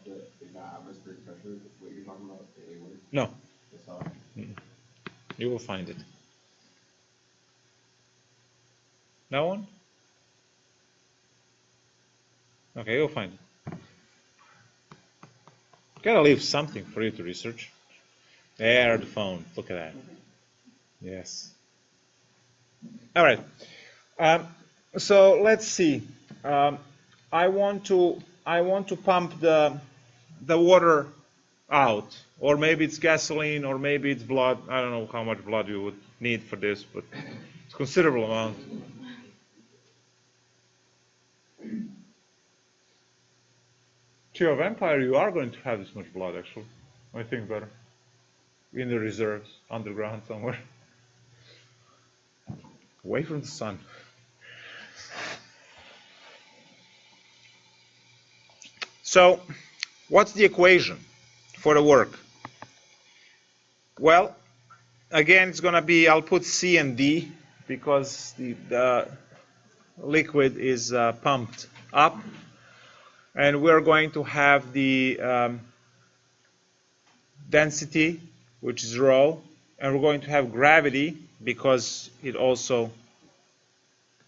atmospheric pressure what you're talking about? The A word? No. It's not. You will find it. That one? Okay, you'll find it. Gotta leave something for you to research. There, the phone. Look at that. Yes. All right. So let's see. I want to pump the water out, or maybe it's gasoline, or maybe it's blood. I don't know how much blood you would need for this, but it's a considerable amount. To your vampire, you are going to have this much blood, actually. I think better. In the reserves, underground somewhere. Away from the sun. So, what's the equation for the work? Well, again, it's going to be, I'll put C and D, because the liquid is pumped up. And we're going to have the density, which is rho, and we're going to have gravity, because it also,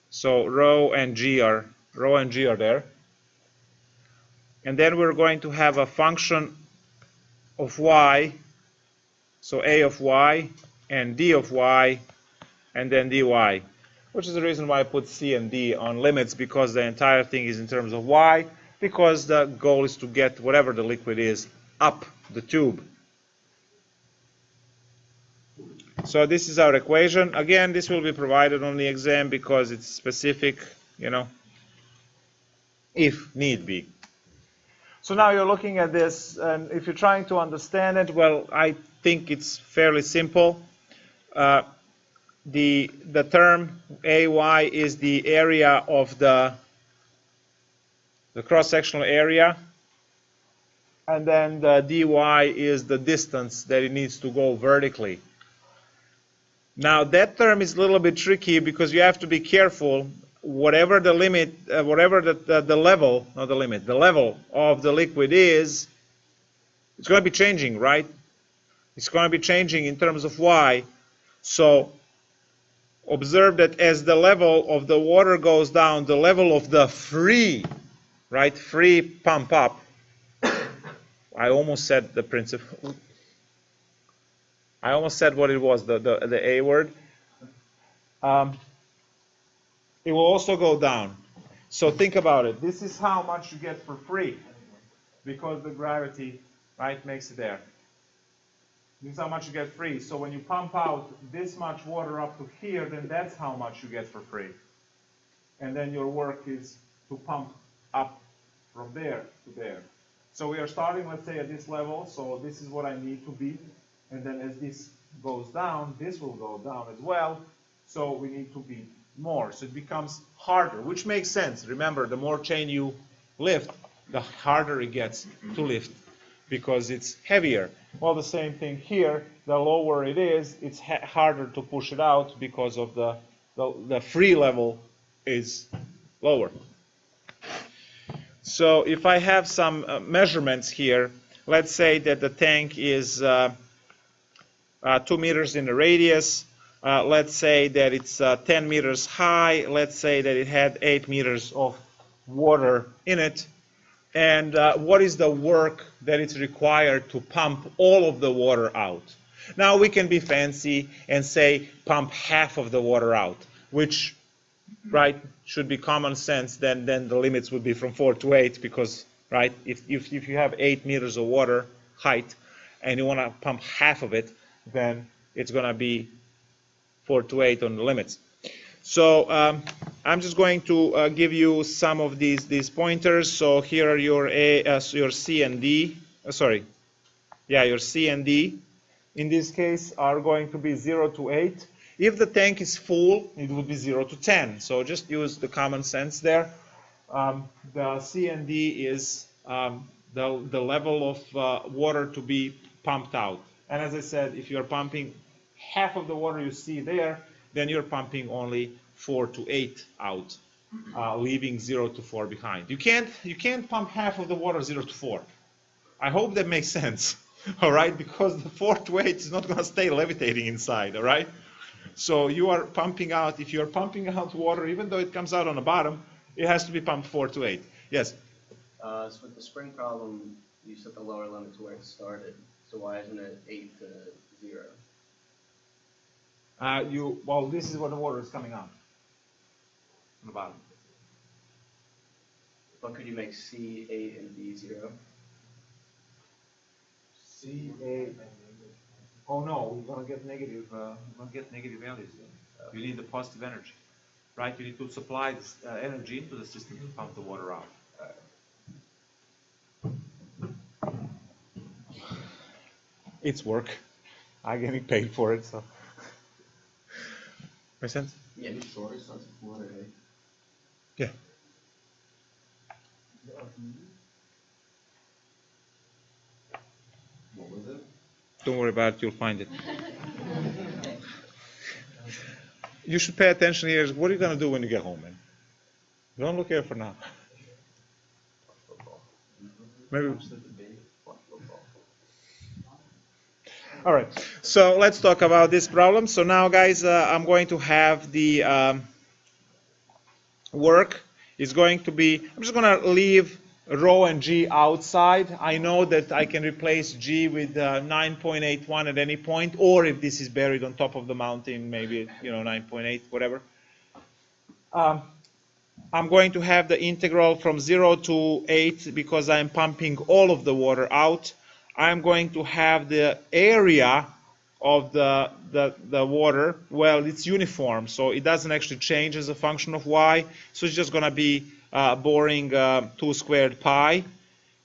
so rho and G are there. And then we're going to have a function of y, so A of y and D of y, and then dy, which is the reason why I put C and D on limits, because the entire thing is in terms of y, because the goal is to get whatever the liquid is up the tube. So this is our equation. Again, this will be provided on the exam because it's specific, if need be. So now you're looking at this, and if you're trying to understand it, well, I think it's fairly simple. The term AY is the area of the cross-sectional area, and then the dy is the distance that it needs to go vertically. Now that term is a little bit tricky, because you have to be careful. Whatever the limit, whatever the level, not the limit, the level of the liquid is, it's going to be changing, right? It's going to be changing in terms of y. So observe that as the level of the water goes down, the level of the free pump up. I almost said the principle. I almost said what it was, the A word. It will also go down. So think about it. This is how much you get for free, because the gravity, makes it there. This is how much you get free. So when you pump out this much water up to here, then that's how much you get for free. And then your work is to pump up from there to there. So we are starting, let's say, at this level. So this is what I need to be. And then as this goes down, this will go down as well. So we need to be more. So it becomes harder, which makes sense. Remember, the more chain you lift, the harder it gets to lift, because it's heavier. Well, the same thing here. The lower it is, it's harder to push it out, because of the free level is lower. So if I have some measurements here, let's say that the tank is 2 meters in the radius. Let's say that it's 10 meters high. Let's say that it had 8 meters of water in it. And what is the work that is required to pump all of the water out? Now we can be fancy and say pump half of the water out, which, right, should be common sense. Then the limits would be from 4 to 8 because, right, if you have 8 meters of water height and you want to pump half of it, then it's going to be 4 to 8 on the limits. So I'm just going to give you some of these pointers. So here are your C and D. Your C and D. In this case, are going to be 0 to 8. If the tank is full, it would be 0 to 10. So just use the common sense there. The C and D is the level of water to be pumped out. And as I said, if you're pumping half of the water you see there, then you're pumping only 4 to 8 out, leaving 0 to 4 behind. You can't pump half of the water 0 to 4. I hope that makes sense. All right, because the 4 to 8 is not going to stay levitating inside. All right, so you are pumping out. If you are pumping out water, even though it comes out on the bottom, it has to be pumped 4 to 8. Yes. So with the spring problem, you set the lower limit to where it started. So why isn't it 8 to 0? Well, this is where the water is coming out on the bottom. But could you make C 8 and B 0? C8. Oh no, we're going to get negative. Values. You need the positive energy, right? You need to supply this, energy into the system to pump the water out. It's work. I'm getting paid for it, so. Make sense? Yeah. Any shorter starts at 4 to 8? Yeah. What was it? Don't worry about it, you'll find it. You should pay attention here. What are you going to do when you get home, man? Don't look here for now. Maybe. All right, so let's talk about this problem. So now, guys, I'm going to have the work is going to be, I'm just going to leave rho and g outside. I know that I can replace g with 9.81 at any point, or if this is buried on top of the mountain, maybe 9.8, whatever. I'm going to have the integral from 0 to 8 because I'm pumping all of the water out. I'm going to have the area of the water. Well, it's uniform, so it doesn't actually change as a function of y. So it's just going to be boring 2 squared pi.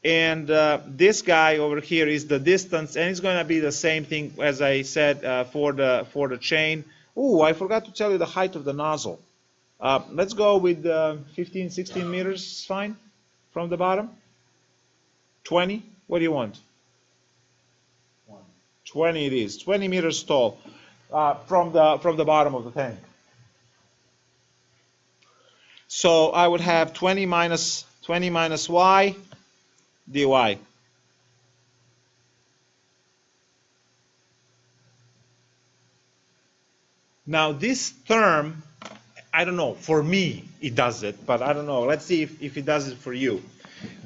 And this guy over here is the distance, and it's going to be the same thing as I said for the chain. Oh, I forgot to tell you the height of the nozzle. Let's go with 15, 16 meters, fine, from the bottom. 20, what do you want? 20 it is, 20 meters tall from the bottom of the tank. So I would have 20 minus y dy. Now this term, I don't know, for me it does it, but I don't know. Let's see if it does it for you.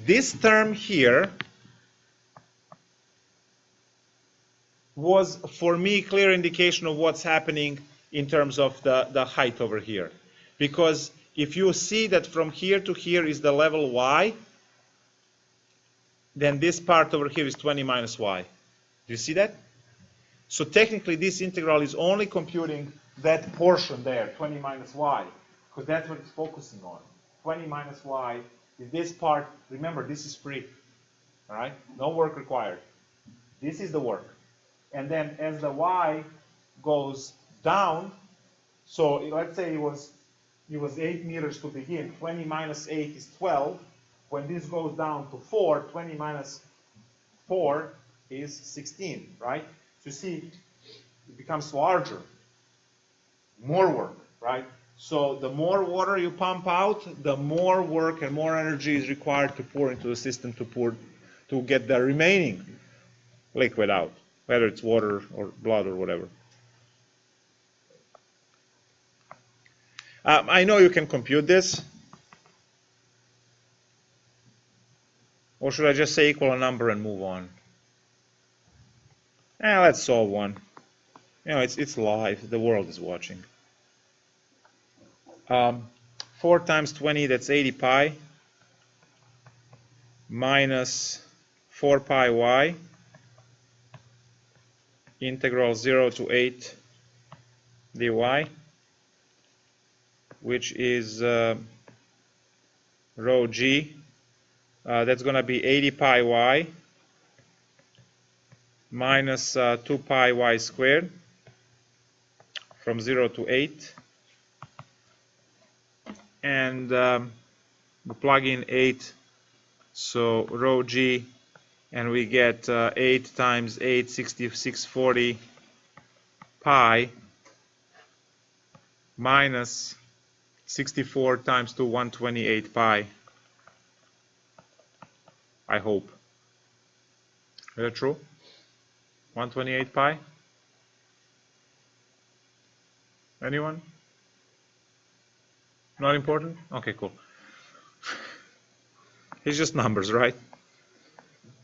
This term here was, for me, clear indication of what's happening in terms of the height over here. Because if you see that from here to here is the level y, then this part over here is 20 minus y. Do you see that? So technically this integral is only computing that portion there, 20 minus y, because that's what it's focusing on. 20 minus y is this part. Remember, this is free. All right? No work required. This is the work. And then as the y goes down, so let's say it was 8 meters to begin. 20 minus 8 is 12. When this goes down to 4, 20 minus 4 is 16, right? So you see, it becomes larger. More work, right? So the more water you pump out, the more work and more energy is required to pour into the system to get the remaining liquid out, whether it's water or blood or whatever. I know you can compute this. Or should I just say equal a number and move on? Let's solve one. It's live. The world is watching. 4 times 20, that's 80 pi, minus 4 pi y, integral 0 to 8 dy, which is rho g. That's going to be 80 pi y minus 2 pi y squared from 0 to 8. And we plug in 8, so rho g, and we get 8 times 8, 6640 pi minus 64 times 2, 128 pi. I hope. Is that true? 128 pi? Anyone? Not important? Okay, cool. It's just numbers, right?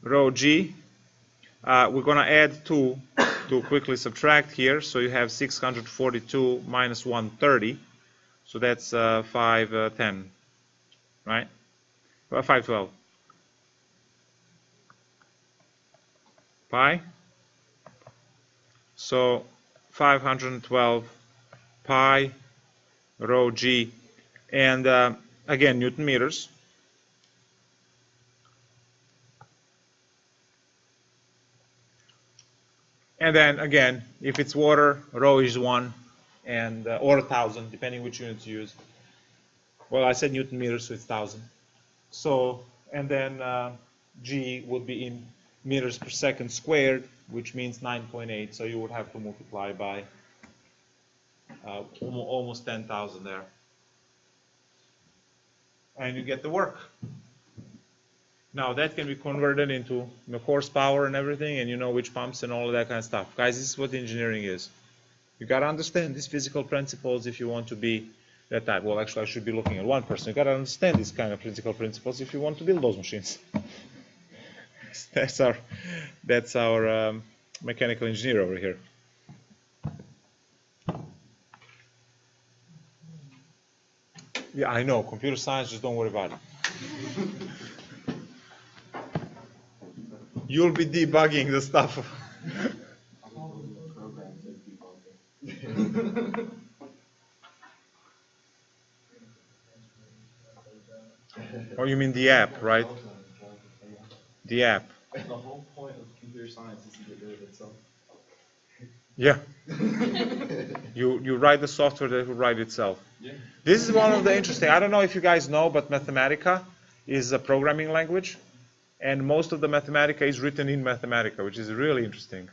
Rho g. We're going to add 2 to quickly subtract here. So you have 642 minus 130. So that's 510, right? 512. Pi. So 512 pi rho g. And again, Newton meters. And then again, if it's water, rho is 1, and or 1,000, depending which units you use. Well, I said Newton meters, so it's 1,000. So, and then g would be in meters per second squared, which means 9.8. So you would have to multiply by almost 10,000 there. And you get the work. Now that can be converted into horsepower and everything, and you know which pumps and all of that kind of stuff. Guys, this is what engineering is. You got to understand these physical principles if you want to be that type. Well, actually, I should be looking at one person. You got to understand these kind of physical principles if you want to build those machines. That's our mechanical engineer over here. Yeah, I know. Computer science, just don't worry about it. You'll be debugging the stuff. Oh, you mean the app, right? The app. The whole point of computer science is to get rid of itself. Yeah. You write the software that will write itself. Yeah. This is one of the interesting, I don't know if you guys know, but Mathematica is a programming language. And most of the Mathematica is written in Mathematica, which is really interesting.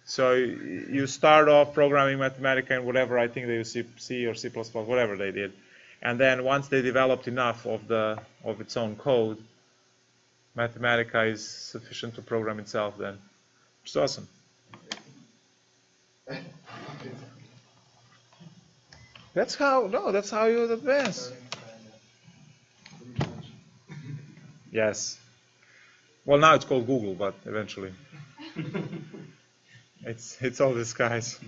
So you start off programming Mathematica and whatever, I think they use C or C++, whatever they did. And then once they developed enough of its own code, Mathematica is sufficient to program itself then. Which is awesome. That's how you advance. Yes. Well, now it's called Google, but eventually, it's all these guys.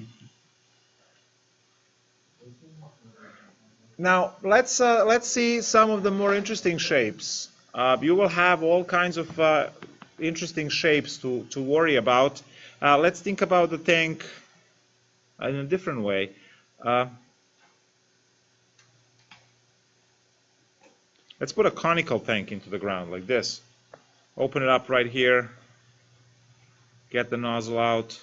Now let's see some of the more interesting shapes. You will have all kinds of interesting shapes to worry about. Let's think about the tank in a different way. Let's put a conical tank into the ground like this. Open it up right here. Get the nozzle out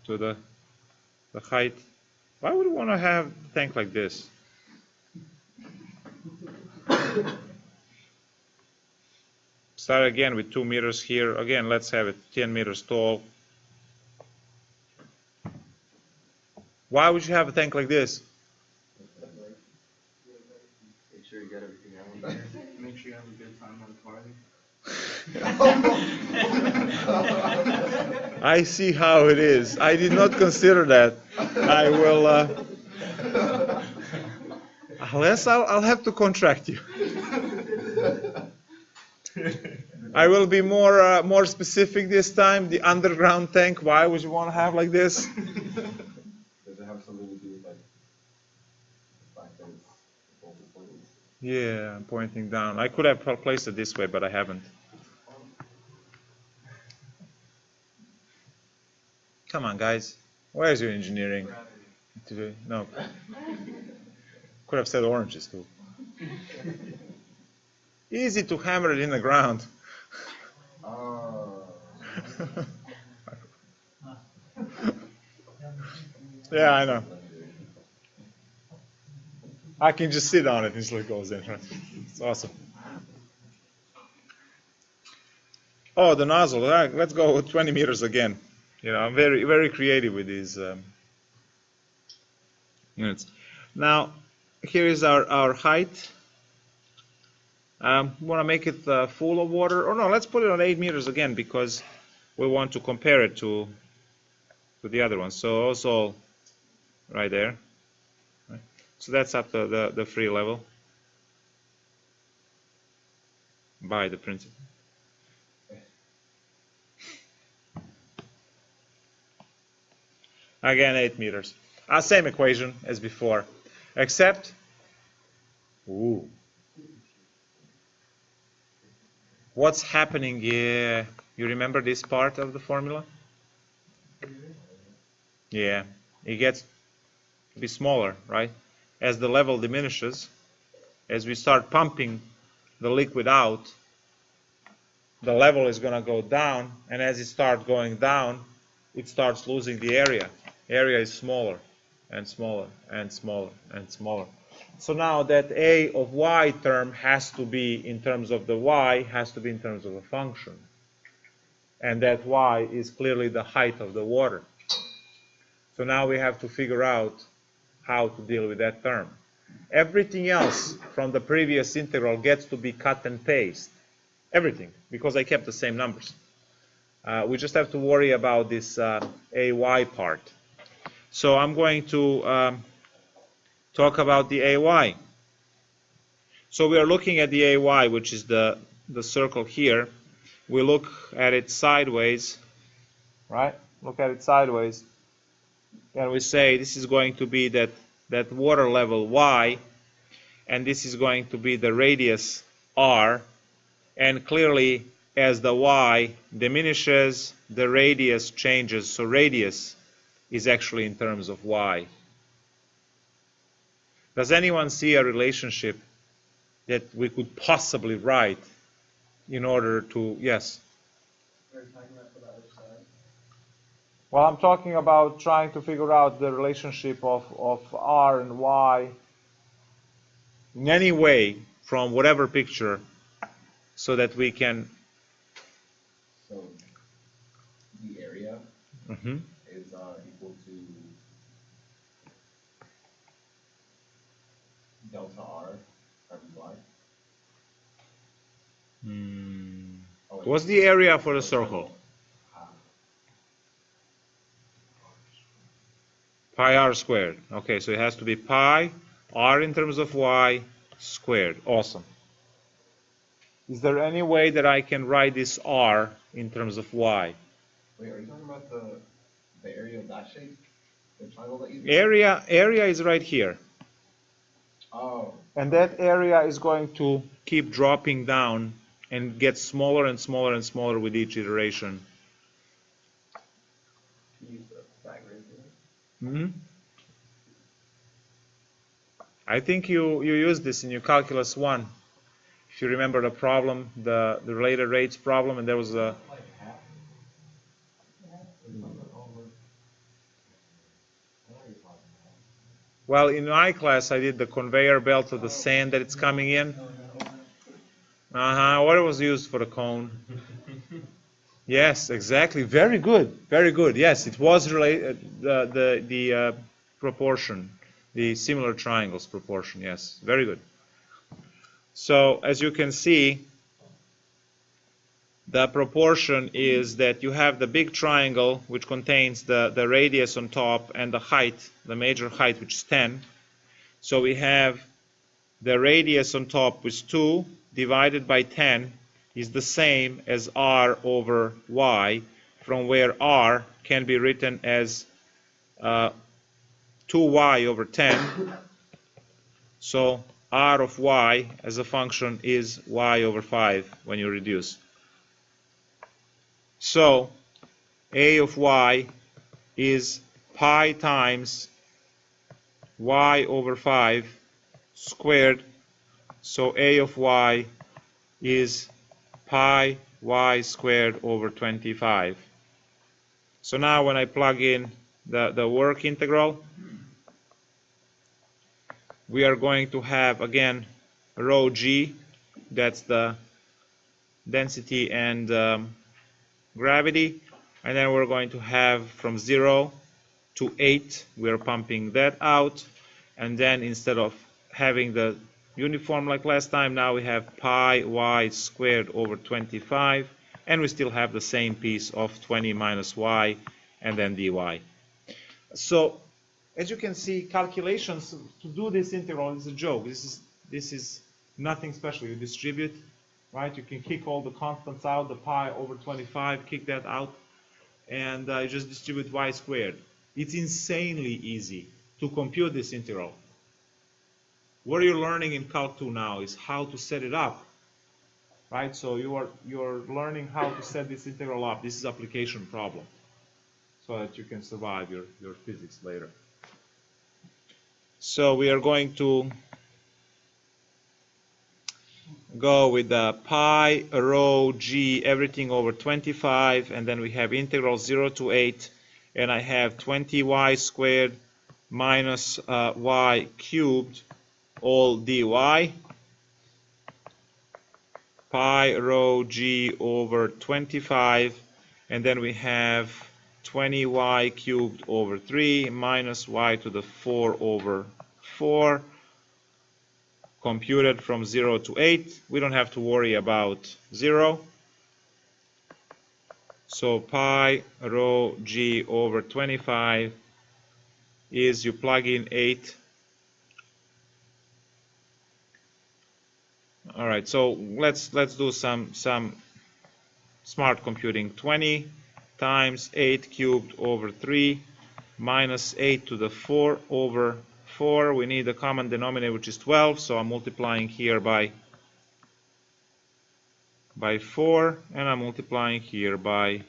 to the height. Why would you want to have a tank like this? Start again with 2 meters here. Again, let's have it 10 meters tall. Why would you have a tank like this? Make sure you get everything out there. Make sure you have a good time at a party. I see how it is. I did not consider that. I will. I'll have to contract you. I will be more specific this time. The underground tank. Why would you want to have like this? Does it have something to do with like the fact that it's focal points? Yeah, I'm pointing down. I could have placed it this way, but I haven't. Come on, guys. Where's your engineering? Today? No. Could have said oranges too. Easy to hammer it in the ground. Yeah, I know. I can just sit on it until it goes in. Right? It's awesome. Oh, the nozzle. Let's go with 20 meters again. You know, I'm very, very creative with these units. Now, here is our height. We want to make it full of water. Or no, let's put it on 8 meters again because we want to compare it to the other one. So also right there. Right. So that's up to the free level by the principle. Again, 8 meters. Same equation as before, except, what's happening here? You remember this part of the formula? Yeah, it gets to be smaller, right? As the level diminishes, as we start pumping the liquid out, the level is going to go down, and as it starts going down, it starts losing the area. Area is smaller and smaller and smaller and smaller. So now that a of y term has to be in terms of the y, has to be in terms of a function. And that y is clearly the height of the water. So now we have to figure out how to deal with that term. Everything else from the previous integral gets to be cut and paste. Everything, because I kept the same numbers. We just have to worry about this ay part. So I'm going to talk about the ay. So we are looking at the ay, which is the circle here. We look at it sideways, right? Look at it sideways. And we say this is going to be that water level y, and this is going to be the radius r. And clearly, as the y diminishes, the radius changes. So radius is actually in terms of y. Does anyone see a relationship that we could possibly write in order to, yes? We're talking about for the other side. Well, I'm talking about trying to figure out the relationship of r and y in any way from whatever picture so that we can... So the area is equal to delta r times y. What's the area for the circle? Pi r squared. Okay, so it has to be pi r in terms of y squared. Awesome. Is there any way that I can write this r in terms of y? Wait, are you talking about the area of that shape? The triangle that you Area is right here. Oh. And that area is going to keep dropping down and get smaller and smaller and smaller with each iteration. Use the Pythagorean. I think you used this in your Calculus 1. If you remember the problem, the related rates problem, and there was a... Well, in my class, I did the conveyor belt of the sand that it's coming in. What it was used for the cone. Yes, exactly. Very good. Very good. Yes, it was related, the proportion, the similar triangles proportion. Yes, very good. So, as you can see, the proportion is that you have the big triangle, which contains the radius on top and the height, the major height, which is 10. So we have the radius on top is 2 divided by 10, is the same as r over y, from where r can be written as 2y over 10. So r of y as a function is y over 5 when you reduce. So a of y is pi times y over 5 squared. So a of y is pi y squared over 25. So now when I plug in the work integral, we are going to have again rho g, that's the density and gravity, and then we're going to have from 0 to 8, we're pumping that out, and then instead of having the uniform like last time, now we have pi y squared over 25, and we still have the same piece of 20 minus y and then dy. So as you can see, calculations to do this integral is a joke. This is nothing special. You distribute, right? You can kick all the constants out, the pi over 25, kick that out, and you just distribute y squared. It's insanely easy to compute this integral. What you're learning in Calc2 now is how to set it up, right? So you're learning how to set this integral up. This is application problem, so that you can survive your physics later. So we are going to go with the pi rho g everything over 25, and then we have integral 0 to 8, and I have 20y squared minus y cubed all dy, pi rho g over 25, and then we have 20y cubed over 3 minus y to the 4 over 4, computed from 0 to 8. We don't have to worry about 0. So pi rho g over 25 is, you plug in 8. All right, so let's do some smart computing. 20 times 8 cubed over 3 minus 8 to the 4 over 4. We need a common denominator, which is 12, so I'm multiplying here by 4, and I'm multiplying here by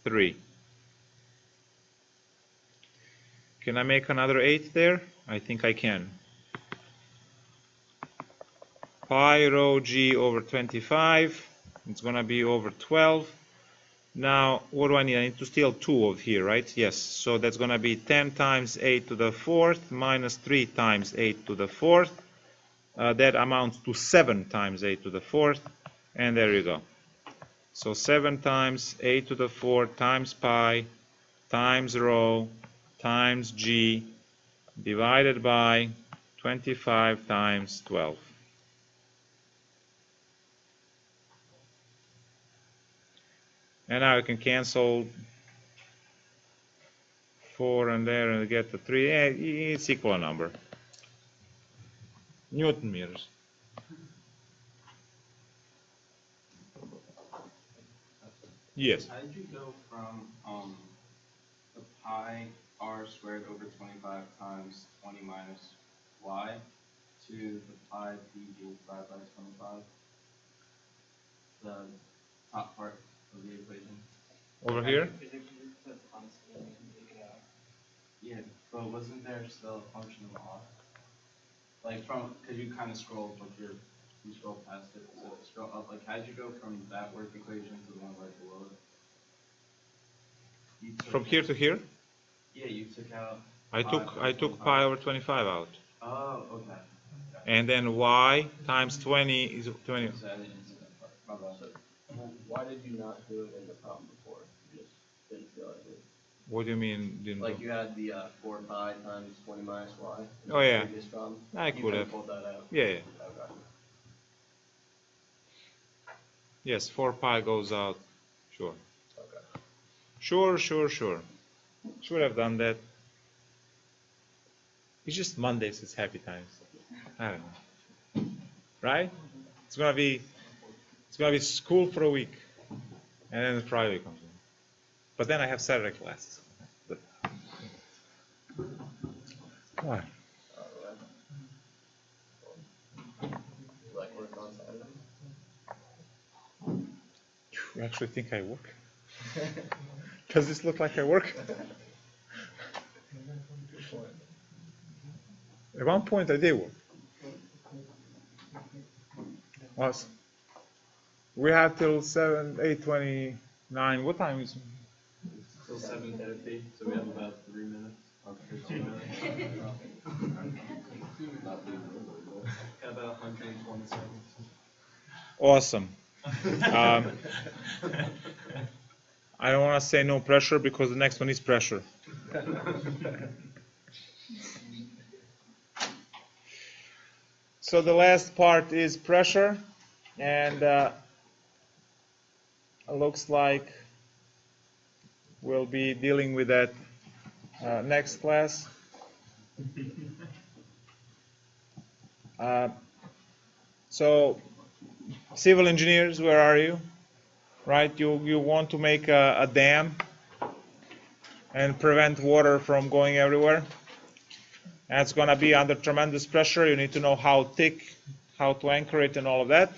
3. Can I make another 8 there? I think I can. Pi rho g over 25, it's going to be over 12. Now, what do I need? I need to steal 2 of here, right? Yes, so that's going to be 10 times 8 to the 4th minus 3 times 8 to the 4th. That amounts to 7 times 8 to the 4th, and there you go. So 7 times 8 to the 4th times pi times rho times g divided by 25 times 12. And now you can cancel 4 and there and get the 3. It's equal number. Newton meters. Yes. How did you go from the pi r squared over 25 times 20 minus y to the pi pg divided by 25? The top part of the equation. Over here? Yeah, but wasn't there still a function of r? Like because you kind of scrolled, but you scrolled past it, so scroll up. Like, how did you go from that work equation to the one right below it? From here to here? Yeah, you took out. I took pi over 25 out. Oh, okay. And then y times 20 is 20. So I didn't see that part. My bad. So, why did you not do it in the problem before? You just didn't feel like it. What do you mean? Didn't Like do? you had the 4 pi times 20 minus y. In Oh, the yeah. previous problem. I You could could've have. pulled that out. Yeah, yeah. Okay. Yes, 4 pi goes out. Sure. Okay. Sure. Should have done that. It's just Mondays, it's happy times. I don't know. Right? It's It's going to be school for a week, and then Friday comes in. But then I have Saturday classes. But, why? Like work on Saturday? You actually think I work? Does this look like I work? At one point I did work. Was we have till 8:29. What time is it? Till 7:30, so we have about 3 minutes, or 15 minutes. Got about 120 seconds. Awesome. I don't want to say no pressure because the next one is pressure. So the last part is pressure, and it looks like we'll be dealing with that next class. So civil engineers, where are you? Right, you want to make a dam and prevent water from going everywhere. And it's going to be under tremendous pressure. You need to know how thick, how to anchor it, and all of that.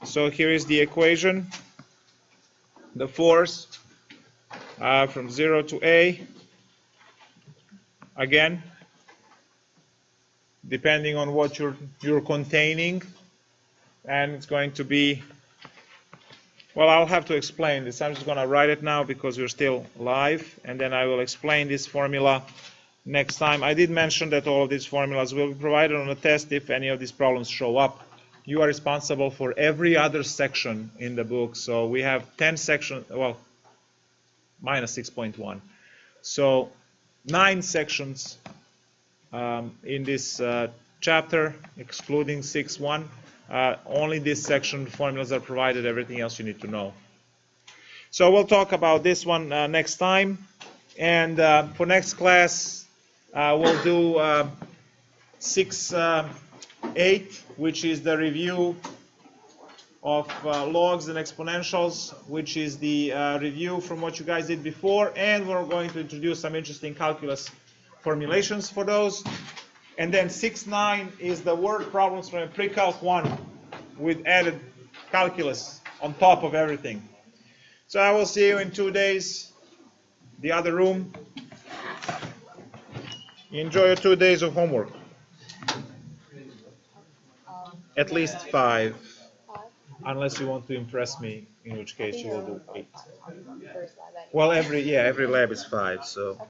So here is the equation. The force from 0 to A, again, depending on what you're containing. And it's going to be, well, I'll have to explain this. I'm just going to write it now because we're still live, and then I will explain this formula next time. I did mention that all of these formulas will be provided on a test if any of these problems show up. You are responsible for every other section in the book. So we have 10 sections, well, minus 6.1. So 9 sections in this chapter, excluding 6.1. Only this section formulas are provided, everything else you need to know. So we'll talk about this one next time. And for next class, we'll do 6.8, which is the review of logs and exponentials, which is the review from what you guys did before. And we're going to introduce some interesting calculus formulations for those. And then 6.9 is the word problems from Precalc 1 with added calculus on top of everything. So I will see you in 2 days, the other room. Enjoy your 2 days of homework. At least 5, unless you want to impress me, in which case you will do 8. Well, every lab is 5, so.